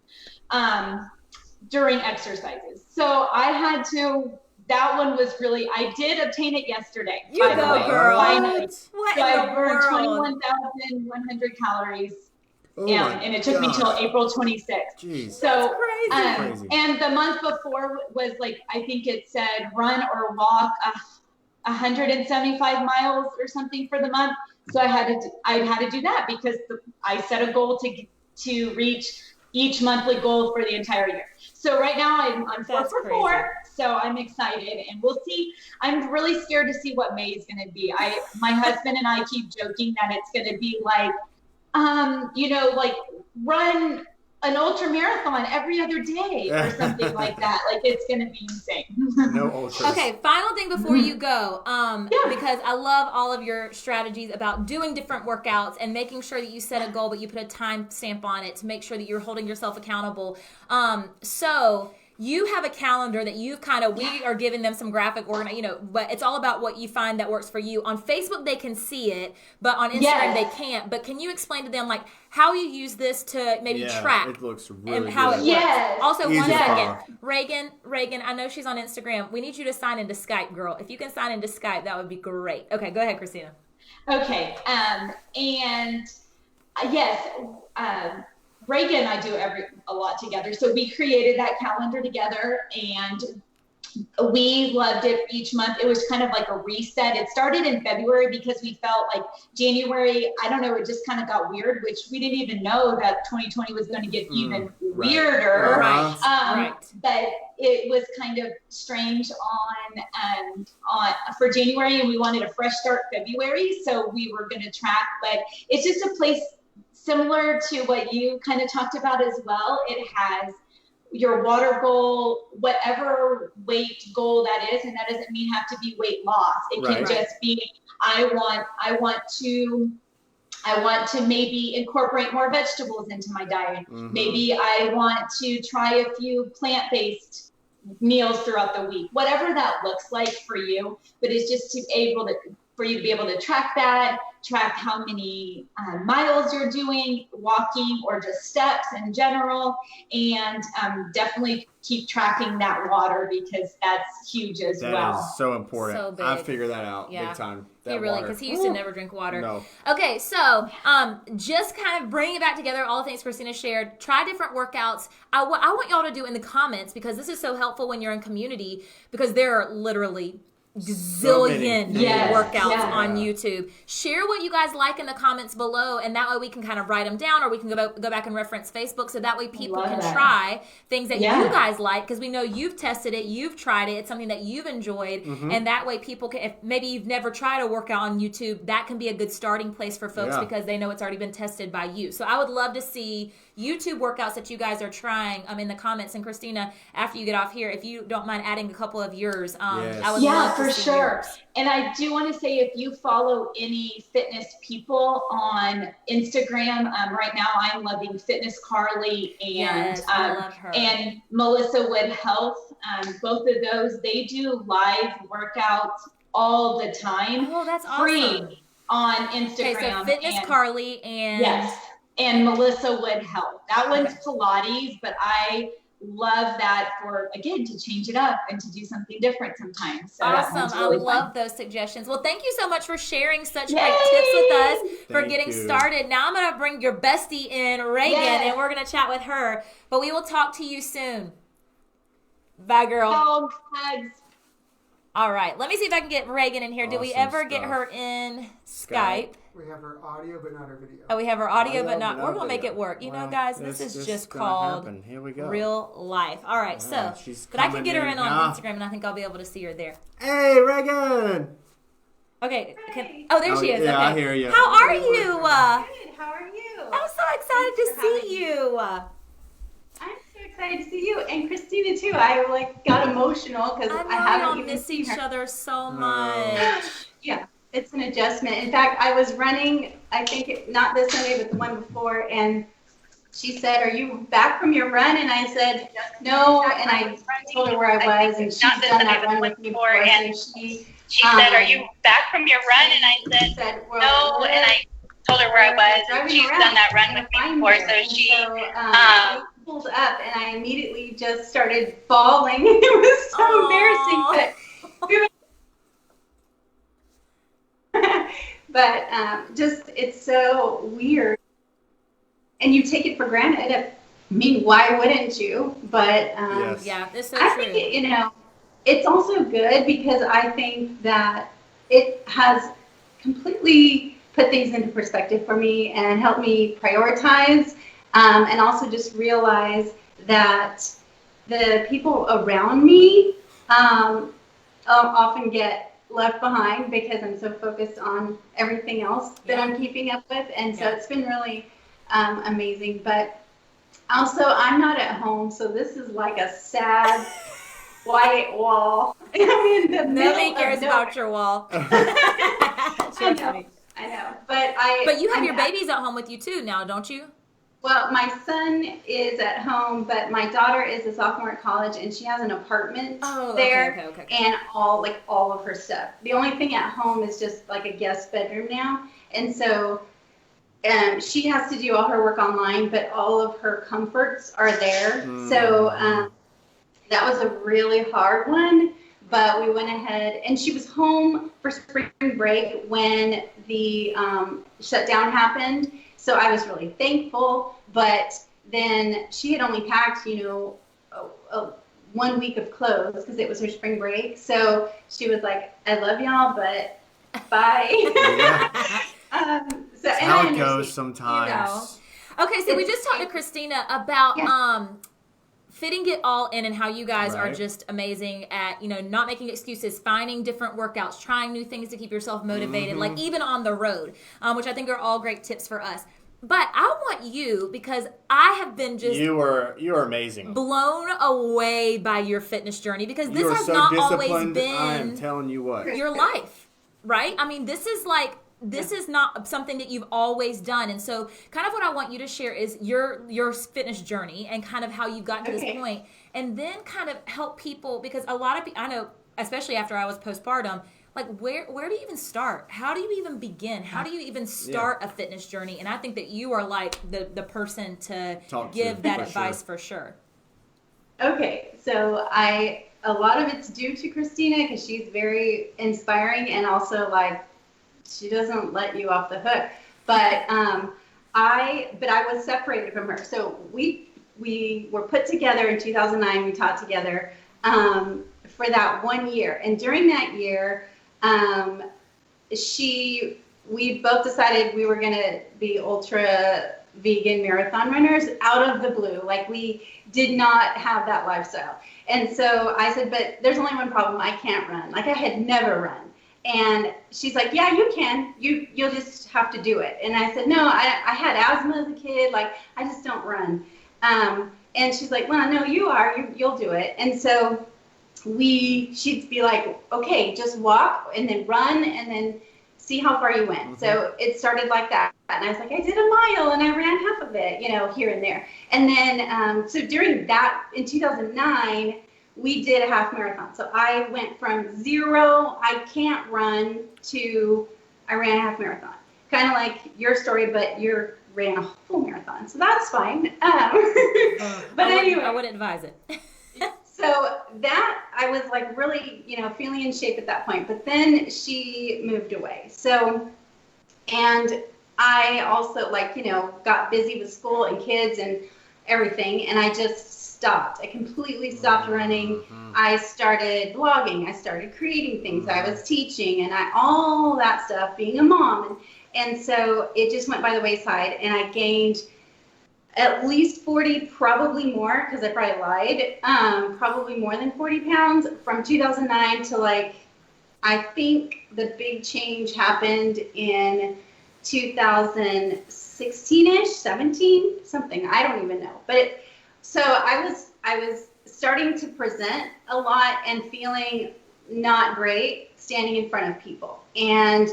during exercises. So I had to. That one was really, I did obtain it yesterday. You go, girl. What so I burned 21,100 calories. Oh and it took me till April 26th. Jeez. So, that's crazy. And the month before was like, I think it said run or walk 175 miles or something for the month. So I had to do that because I set a goal to reach each monthly goal for the entire year. So right now I'm 4 for 4. So I'm excited, and we'll see. I'm really scared to see what May is going to be. My husband and I keep joking that it's going to be like, like run an ultra marathon every other day or something like that. Like it's going to be insane. No ultras. Okay, final thing before you go, because I love all of your strategies about doing different workouts and making sure that you set a goal, but you put a time stamp on it to make sure that you're holding yourself accountable. So you have a calendar that you've we are giving them some graphic but it's all about what you find that works for you. On Facebook, they can see it, but on Instagram, they can't. But can you explain to them how you use this to maybe track? It looks really and how good. It works. Also, Easy 1 second. follow. Reagan, I know she's on Instagram. We need you to sign into Skype, girl. If you can sign into Skype, that would be great. Okay, go ahead, Christina. Okay. Yes. Reagan and I do a lot together. So we created that calendar together and we loved it each month. It was kind of like a reset. It started in February because we felt like January, I don't know, it just kind of got weird, which we didn't even know that 2020 was going to get even weirder. Right. But it was kind of strange for January, and we wanted a fresh start February. So we were going to track, but it's just a place similar to what you kind of talked about as well. It has your water goal, whatever weight goal that is, and that doesn't mean have to be weight loss. It can just be I want to maybe incorporate more vegetables into my diet. Maybe I want to try a few plant-based meals throughout the week. Whatever that looks like for you, but it's just for you to be able to track how many miles you're doing, walking, or just steps in general, and definitely keep tracking that water because that's huge as well. That is so important. So big. I figured that out big time. Because he used to never drink water. No. Okay, so just kind of bringing it back together, all the things Christina shared, try different workouts. I want y'all to do in the comments, because this is so helpful when you're in community, because there are literally gazillion workouts on YouTube. Share what you guys like in the comments below, and that way we can kind of write them down, or we can go back and reference Facebook, so that way people can try things that you guys like, because we know you've tested it, you've tried it, it's something that you've enjoyed, and that way people can, if maybe you've never tried a workout on YouTube, that can be a good starting place for folks because they know it's already been tested by you. So I would love to see YouTube workouts that you guys are trying in the comments. And Christina, after you get off here, if you don't mind adding a couple of yours, I would love to see yours. And I do want to say, if you follow any fitness people on Instagram, right now I'm loving Fitness Carly and I love her. And Melissa Wood Health. Both of those, they do live workouts all the time. Oh, that's free awesome. On Instagram. Okay, so Fitness Carly and Melissa Wood Health. That one's Pilates, but I love that to change it up and to do something different sometimes. So awesome. Really I love those suggestions. Well, thank you so much for sharing such great tips with us, for getting started. Now I'm going to bring your bestie in, Reagan, and we're going to chat with her. But we will talk to you soon. Bye, girl. Oh, hugs. All right. Let me see if I can get Reagan in here. Did we ever get her in Skype? We have her audio, but not her video. Oh, we have her audio, but not. We're going to make it work. You know, guys, this is just called Here we go. real life. All right. So, but I can get her in on Instagram, and I think I'll be able to see her there. Hey, Reagan. Okay. There she is. Yeah, okay. I hear you. How are you? Good. How are you? I'm so excited to see you. I'm so excited to see you and Christina too. I got emotional because I haven't even miss each other so No. much. Yeah, it's an adjustment. In fact, I was running, I think not this Sunday, but the one before, and she said, "Are you back from your run?" And I said, "No." And I told her where I was, and she's done that run with me before. And she said, "Are you back from your run?" And I said, "Well, no." And I told her where I was, and she's done that run with me before. So she pulled up, and I immediately just started bawling. It was so embarrassing, but just it's so weird, and you take it for granted. I mean, why wouldn't you? But Yes. Yeah, this is so I true. think it's also good because I think that it has completely put things into perspective for me and helped me prioritize, and also just realize that the people around me often get left behind because I'm so focused on everything else that I'm keeping up with. And so it's been really amazing. But also, I'm not at home, so this is like a sad white wall. I mean, Nobody cares about your wall. I know. But you have your babies at home with you too now, don't you? Well, my son is at home, but my daughter is a sophomore at college, and she has an apartment there, and all of her stuff. The only thing at home is just like a guest bedroom now, and so she has to do all her work online, but all of her comforts are there. So that was a really hard one, but we went ahead, and she was home for spring break when the shutdown happened. So I was really thankful, but then she had only packed, 1 week of clothes because it was her spring break. So she was like, "I love y'all, but bye." That's how it goes sometimes. Okay, so we just talked to Christina about fitting it all in and how you guys are just amazing at, not making excuses, finding different workouts, trying new things to keep yourself motivated, like even on the road, which I think are all great tips for us. But I want you, because I have been just you are amazing, blown away by your fitness journey, because this has so not always been I am telling you what, your life, right? I mean, this is not something that you've always done. And so kind of what I want you to share is your fitness journey and kind of how you got to this point, and then kind of help people, because a lot of people, I know, especially after I was postpartum, like where do you even start? How do you even begin? How do you even start a fitness journey? And I think that you are like the person to give that advice for sure. Okay, so a lot of it's due to Christina because she's very inspiring, and also she doesn't let you off the hook. But I was separated from her. So we were put together in 2009. We taught together for that 1 year, and during that year, we both decided we were going to be ultra vegan marathon runners out of the blue. Like, we did not have that lifestyle. And so I said, but there's only one problem. I can't run. Like, I had never run. And she's like, yeah, you can. You'll just have to do it. And I said, no, I had asthma as a kid. Like, I just don't run. And she's like, well, no, you are. You'll do it. And so she'd be like, okay, just walk and then run and then see how far you went. So it started like that. And I was like, I did a mile and I ran half of it, here and there. And then, so during that, in 2009, we did a half marathon. So I went from 0, I can't run, to I ran a half marathon. Kind of like your story, but you ran a whole marathon. So that's fine. But anyway. I wouldn't advise it. So that, I was like really, feeling in shape at that point. But then she moved away. So, and I also got busy with school and kids and everything. And I just stopped. I completely stopped running. I started blogging. I started creating things. I was teaching and all that stuff, being a mom. And so it just went by the wayside, and I gained at least 40, probably more, because I probably lied, probably more than 40 pounds from 2009 to like, I think the big change happened in 2016-ish, 17, something. I don't even know. But so I was starting to present a lot and feeling not great standing in front of people. And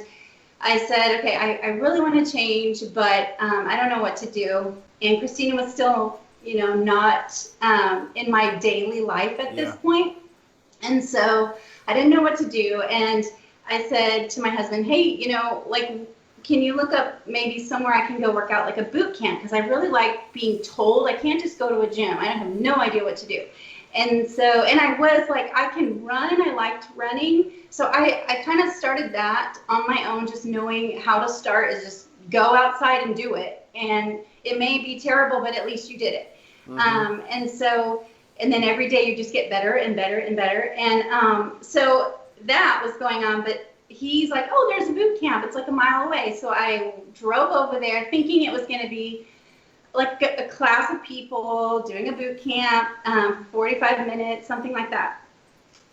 I said, okay, I really want to change, but I don't know what to do. And Christina was still, not in my daily life at this point. And so I didn't know what to do. And I said to my husband, hey, can you look up maybe somewhere I can go work out, like a boot camp? Because I really like being told. I can't just go to a gym. I have no idea what to do. And so, and I was like, I can run. I liked running. So I kind of started that on my own, just knowing how to start is just go outside and do it. And it may be terrible, but at least you did it. And then every day you just get better and better and better. And so that was going on, but he's like, oh, there's a boot camp. It's like a mile away. So I drove over there thinking it was going to be like a class of people doing a boot camp, 45 minutes, something like that.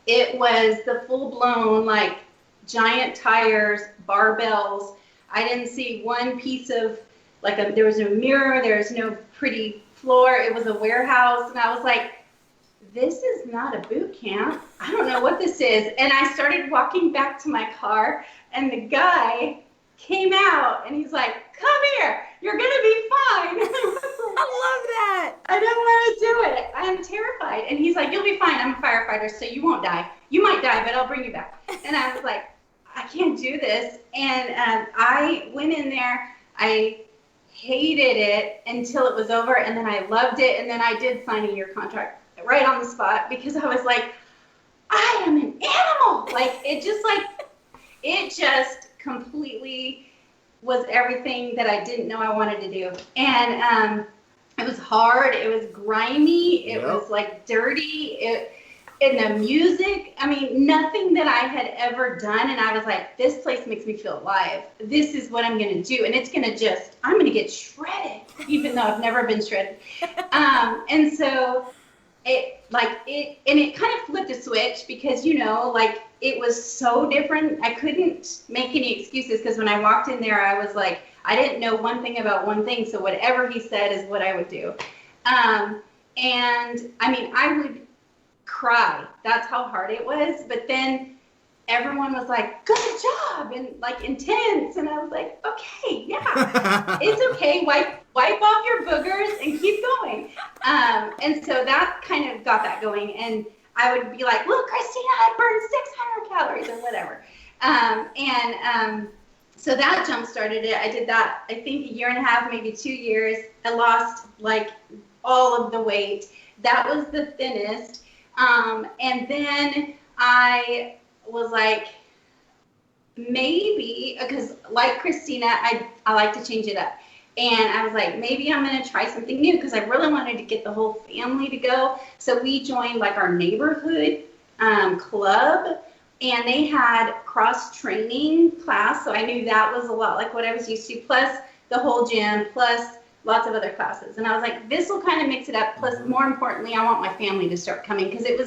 It was the full-blown, like, giant tires, barbells. I didn't see one piece of, there was no mirror, there was no pretty floor. It was a warehouse. And I was like, this is not a boot camp. I don't know what this is. And I started walking back to my car, and the guy came out, and he's like, come here. You're going to be fine. I love that. I don't want to do it. I'm terrified. And he's like, you'll be fine. I'm a firefighter, so you won't die. You might die, but I'll bring you back. And I was like, I can't do this. And I went in there. I hated it until it was over, and then I loved it. And then I did sign a year contract right on the spot because I was like, I am an animal. It just completely was everything that I didn't know I wanted to do. And it was hard. It was grimy. It was dirty. And the music, nothing that I had ever done. And I was like, this place makes me feel alive. This is what I'm going to do. And it's going to I'm going to get shredded, even though I've never been shredded. And so it kind of flipped a switch because, it was so different. I couldn't make any excuses because when I walked in there, I was like, I didn't know one thing about one thing. So whatever he said is what I would do. And I would cry. That's how hard it was. But then everyone was like, good job, and intense. And I was like, okay, yeah, it's okay. Wipe off your boogers and keep going. And so that kind of got that going. And I would be like, look, Christina, I burned 600 calories or whatever. So that jump started it. I did that, I think, a year and a half, maybe 2 years. I lost all of the weight. That was the thinnest. And then I was like, maybe, because like Christina, I like to change it up. And I was like, maybe I'm going to try something new because I really wanted to get the whole family to go. So we joined our neighborhood club, and they had cross-training class. So I knew that was a lot like what I was used to, plus the whole gym, plus lots of other classes. And I was like, this will kind of mix it up. Plus, more importantly, I want my family to start coming because it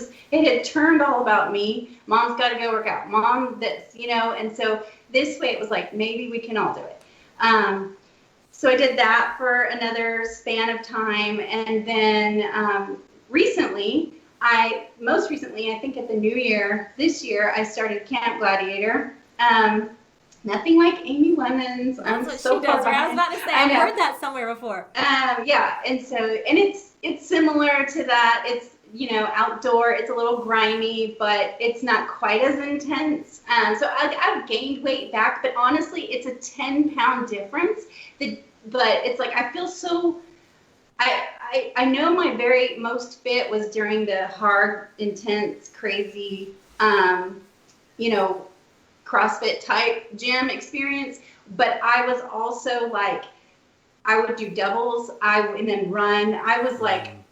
had turned all about me. Mom's got to go work out. Mom this, And so this way it was like, maybe we can all do it. So I did that for another span of time. And then most recently, I think at the new year, this year, I started Camp Gladiator. Nothing like Amy Lemons. That's what she does. I was about to say, I've heard that somewhere before. Yeah, and it's similar to that. It's outdoor. It's a little grimy, but it's not quite as intense. So I've gained weight back, but honestly, it's a 10-pound difference. But it's like I feel so. I know my very most fit was during the hard, intense, crazy, CrossFit type gym experience, but I was also I would do doubles, and then run. I was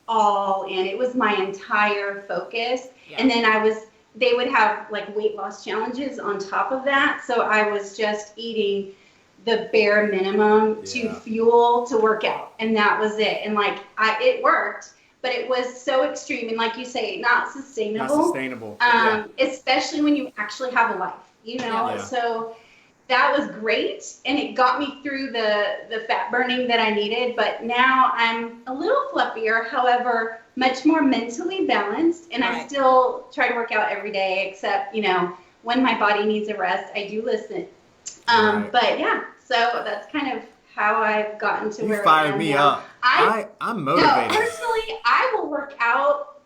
all in. It was my entire focus. Yeah. And then they would have like weight loss challenges on top of that. So I was just eating the bare minimum to fuel to work out. And that was it. And like, it worked, but it was so extreme. And like you say, not sustainable. Especially when you actually have a life, you know? Yeah. So that was great. And it got me through the fat burning that I needed. But now I'm a little fluffier, however, much more mentally balanced. And I still try to work out every day, except, you know, when my body needs a rest, I do listen. But yeah, so that's kind of how I've gotten to where I am. You fired me up. I'm motivated. No, personally, I will work out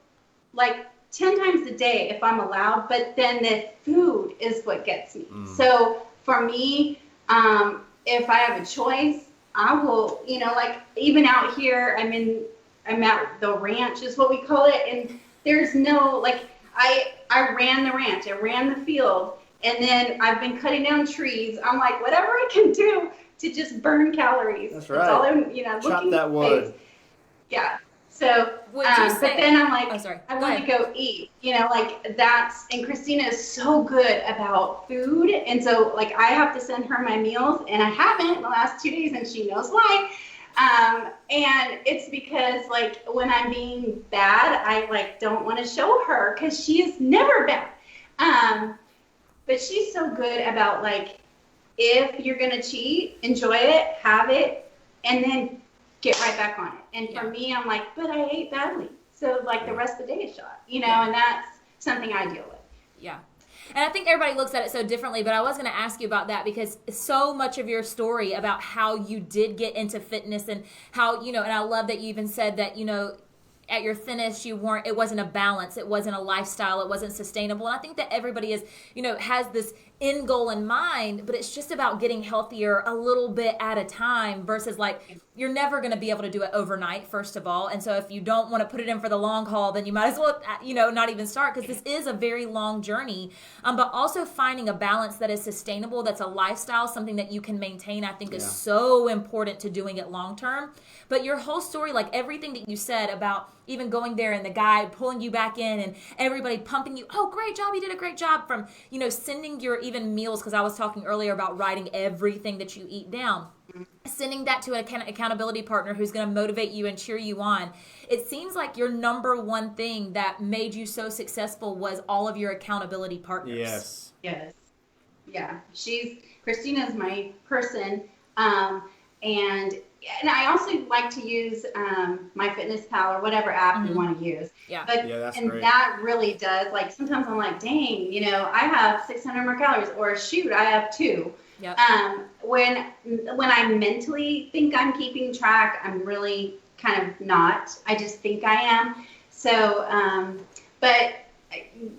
like 10 times a day if I'm allowed, but then the food is what gets me. So for me, if I have a choice, I will, you know, like even out here, I'm at the ranch is what we call it. And there's no, like, I ran the ranch, I ran the field, and then I've been cutting down trees. I'm like, whatever I can do to just burn calories. That's right. That's all I'm, you know, chop that wood. Yeah. So, but then I'm like, I want to go eat, you know, like and Christina is so good about food. And so like, I have to send her my meals, and I haven't in the last 2 days, and she knows why. And it's because like when I'm being bad, I like don't want to show her because she is never bad. But she's so good about like, if you're going to cheat, enjoy it, have it, and then get right back on it. And for me, I'm like, but I ate badly. So like the rest of the day is shot, you know, and that's something I deal with. Yeah. And I think everybody looks at it so differently, but I was going to ask you about that because so much of your story about how you did get into fitness and how, you know, and I love that you even said that, you know, at your thinnest, it wasn't a balance, it wasn't a lifestyle, it wasn't sustainable. And I think that everybody is, you know, has this end goal in mind, but it's just about getting healthier a little bit at a time versus like, you're never going to be able to do it overnight, first of all. And so if you don't want to put it in for the long haul, then you might as well, you know, not even start because this is a very long journey. But also finding a balance that is sustainable, that's a lifestyle, something that you can maintain, I think is so important to doing it long term. But your whole story, like everything that you said about even going there and the guy pulling you back in and everybody pumping you, oh, great job, you did a great job, from, you know, sending your even meals, because I was talking earlier about writing everything that you eat down. Sending that to an accountability partner who's going to motivate you and cheer you on. It seems like your number one thing that made you so successful was all of your accountability partners. Yes. Yeah. Christina's my person. And I also like to use MyFitnessPal or whatever app you want to use. Yeah. That's great. That really does. Like sometimes I'm like, dang, you know, I have 600 more calories, or shoot, I have 2. Yep. When I mentally think I'm keeping track, I'm really kind of not. I just think I am. So, but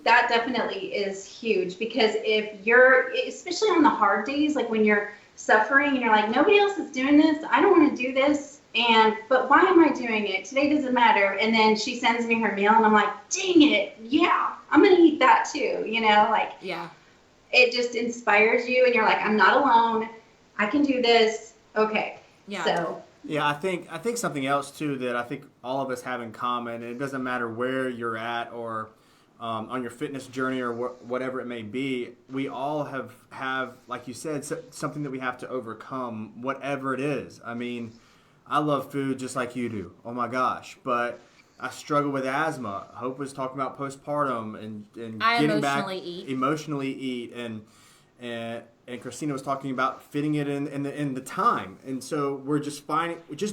that definitely is huge, because if you're, especially on the hard days, like when you're suffering and you're like, nobody else is doing this, I don't want to do this, but why am I doing it? Today doesn't matter. And then she sends me her meal and I'm like, dang it, yeah, I'm gonna eat that too, you know, like, yeah, it just inspires you and you're like, I'm not alone, I can do this. Okay. Yeah. So yeah, I think something else too that I think all of us have in common, and it doesn't matter where you're at or on your fitness journey or whatever it may be, we all have, like you said, something that we have to overcome, whatever it is. I mean, I love food just like you do. Oh my gosh. But I struggle with asthma. Hope was talking about postpartum and getting back, emotionally eat, and Christina was talking about fitting it in the time. And so we're just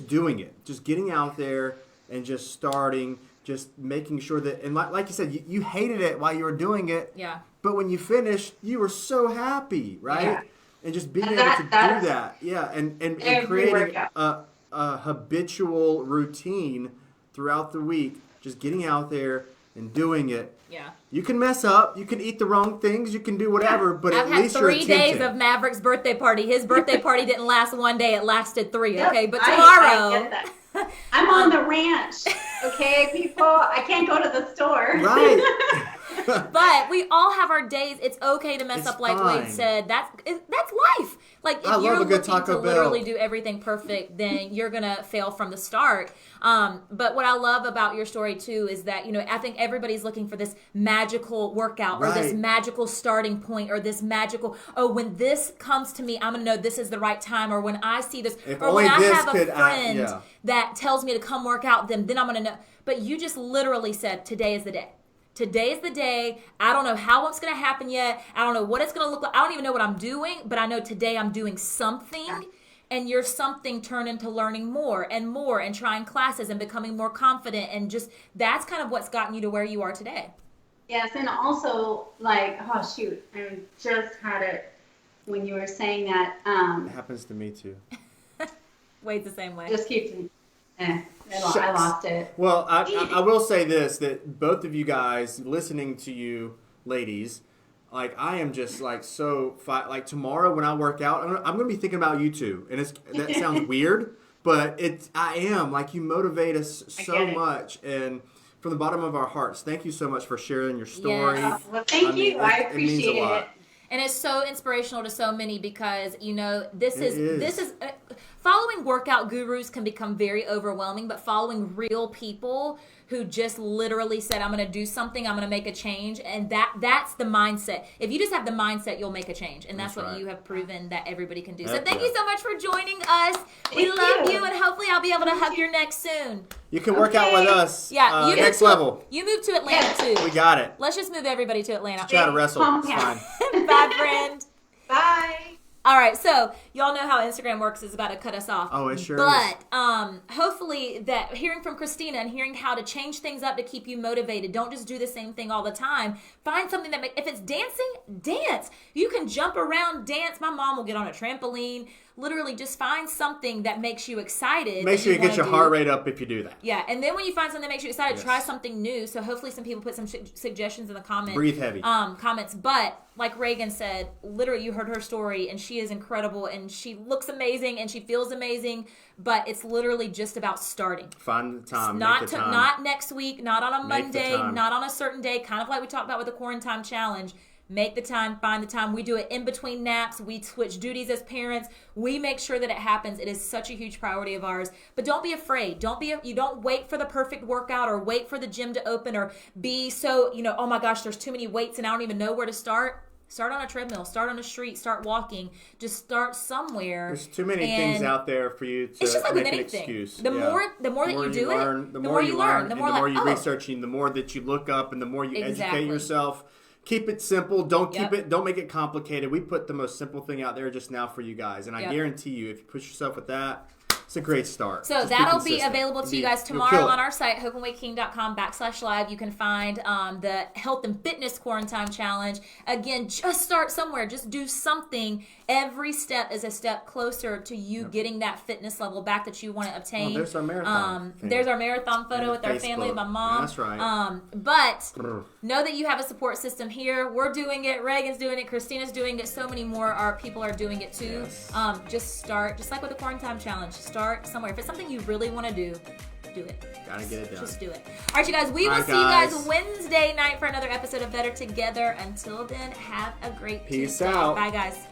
doing it, just getting out there and just starting, just making sure that, and like you said, you hated it while you were doing it. Yeah. But when you finished, you were so happy, right? Yeah. And just being able to do that. Yeah. And creating a habitual routine throughout the week, just getting out there and doing it. Yeah. You can mess up. You can eat the wrong things. You can do whatever, but at least you're attempting. I've had 3 days of Maverick's birthday party. His birthday party didn't last one day. It lasted 3. Yep, okay, but tomorrow. I get that. I'm on the ranch. Okay, people. I can't go to the store. Right. But we all have our days. It's okay to mess up, like fine. Wade said. That's life. Like, if you're looking to literally do everything perfect, then you're going to fail from the start. But what I love about your story, too, is that, I think everybody's looking for this magical workout or this magical starting point or this magical, when this comes to me, I'm going to know this is the right time. Or when I see this, or when I have a friend that tells me to come work out, then I'm going to know. But you just literally said, today is the day. Today is the day. I don't know how it's going to happen yet. I don't know what it's going to look like. I don't even know what I'm doing, but I know today I'm doing something, and your something turned into learning more and trying classes and becoming more confident, and just that's kind of what's gotten you to where you are today. Yes, and also like, oh shoot, I just had it when you were saying that. It happens to me too. Wade's the same way. Just keep. I lost it. Well, I will say this, that both of you guys, listening to you ladies, like, I am just like like tomorrow when I work out, I'm going to be thinking about you two. And that sounds weird, but I am. Like, you motivate us so much. And from the bottom of our hearts, thank you so much for sharing your story. Yes. Well, thank you. I appreciate it. And it's so inspirational to so many because, this is following workout gurus can become very overwhelming, but following real people who just literally said, I'm going to do something, I'm going to make a change, and that's the mindset. If you just have the mindset, you'll make a change, and that's what you have proven that everybody can do. So thank you so much for joining us. We love you, and hopefully I'll be able to hug your neck soon. You can work out with us. Yeah, you next level. You moved to Atlanta too. We got it. Let's just move everybody to Atlanta. Try to wrestle. It's fine. Bye, friend. Bye. All right, so y'all know how Instagram works is about to cut us off. Oh, it sure is. But hopefully that hearing from Christina and hearing how to change things up to keep you motivated. Don't just do the same thing all the time. Find something that if it's dancing, dance. You can jump around, dance. My mom will get on a trampoline. Literally just find something that makes you excited. Make sure you get your heart rate up if you do that. Yeah, and then when you find something that makes you excited, try something new. So hopefully some people put some suggestions in the comments. Breathe heavy. Comments. But like Reagan said, literally you heard her story and she is incredible and she looks amazing and she feels amazing. But it's literally just about starting. Find the time. Not next week, not on a Monday, not on a certain day. Kind of like we talked about with the Quarantine Challenge. Make the time, find the time. We do it in between naps. We switch duties as parents. We make sure that it happens. It is such a huge priority of ours. But don't be afraid. You don't wait for the perfect workout or wait for the gym to open or be so, oh my gosh, there's too many weights and I don't even know where to start. Start on a treadmill. Start on a street. Start walking. Just start somewhere. There's too many things out there for you to it's just like make with an anything. Excuse. The more that you do it, the more you learn. The more you're researching, the more that you look up, and the more you educate yourself. Keep it simple. Don't make it complicated. We put the most simple thing out there just now for you guys. And I guarantee you, if you push yourself with that, it's a great start. So that'll be available to you guys tomorrow on our site, hopeandwakeking.com/live. You can find the Health and Fitness Quarantine Challenge. Again, just start somewhere. Just do something. Every step is a step closer to you getting that fitness level back that you want to obtain. Well, there's our marathon. There's our marathon photo with our family, my mom. Yeah, that's right. But know that you have a support system here. We're doing it. Reagan's doing it. Christina's doing it. So many more people are doing it too. Yes. Just start, just like with the Quarantine Challenge. Start somewhere. If it's something you really want to do it. Gotta get it done. Just do it. All right, you guys. We will see you guys Wednesday night for another episode of Better Together. Until then, have a great Peace Tuesday. out. Bye, guys.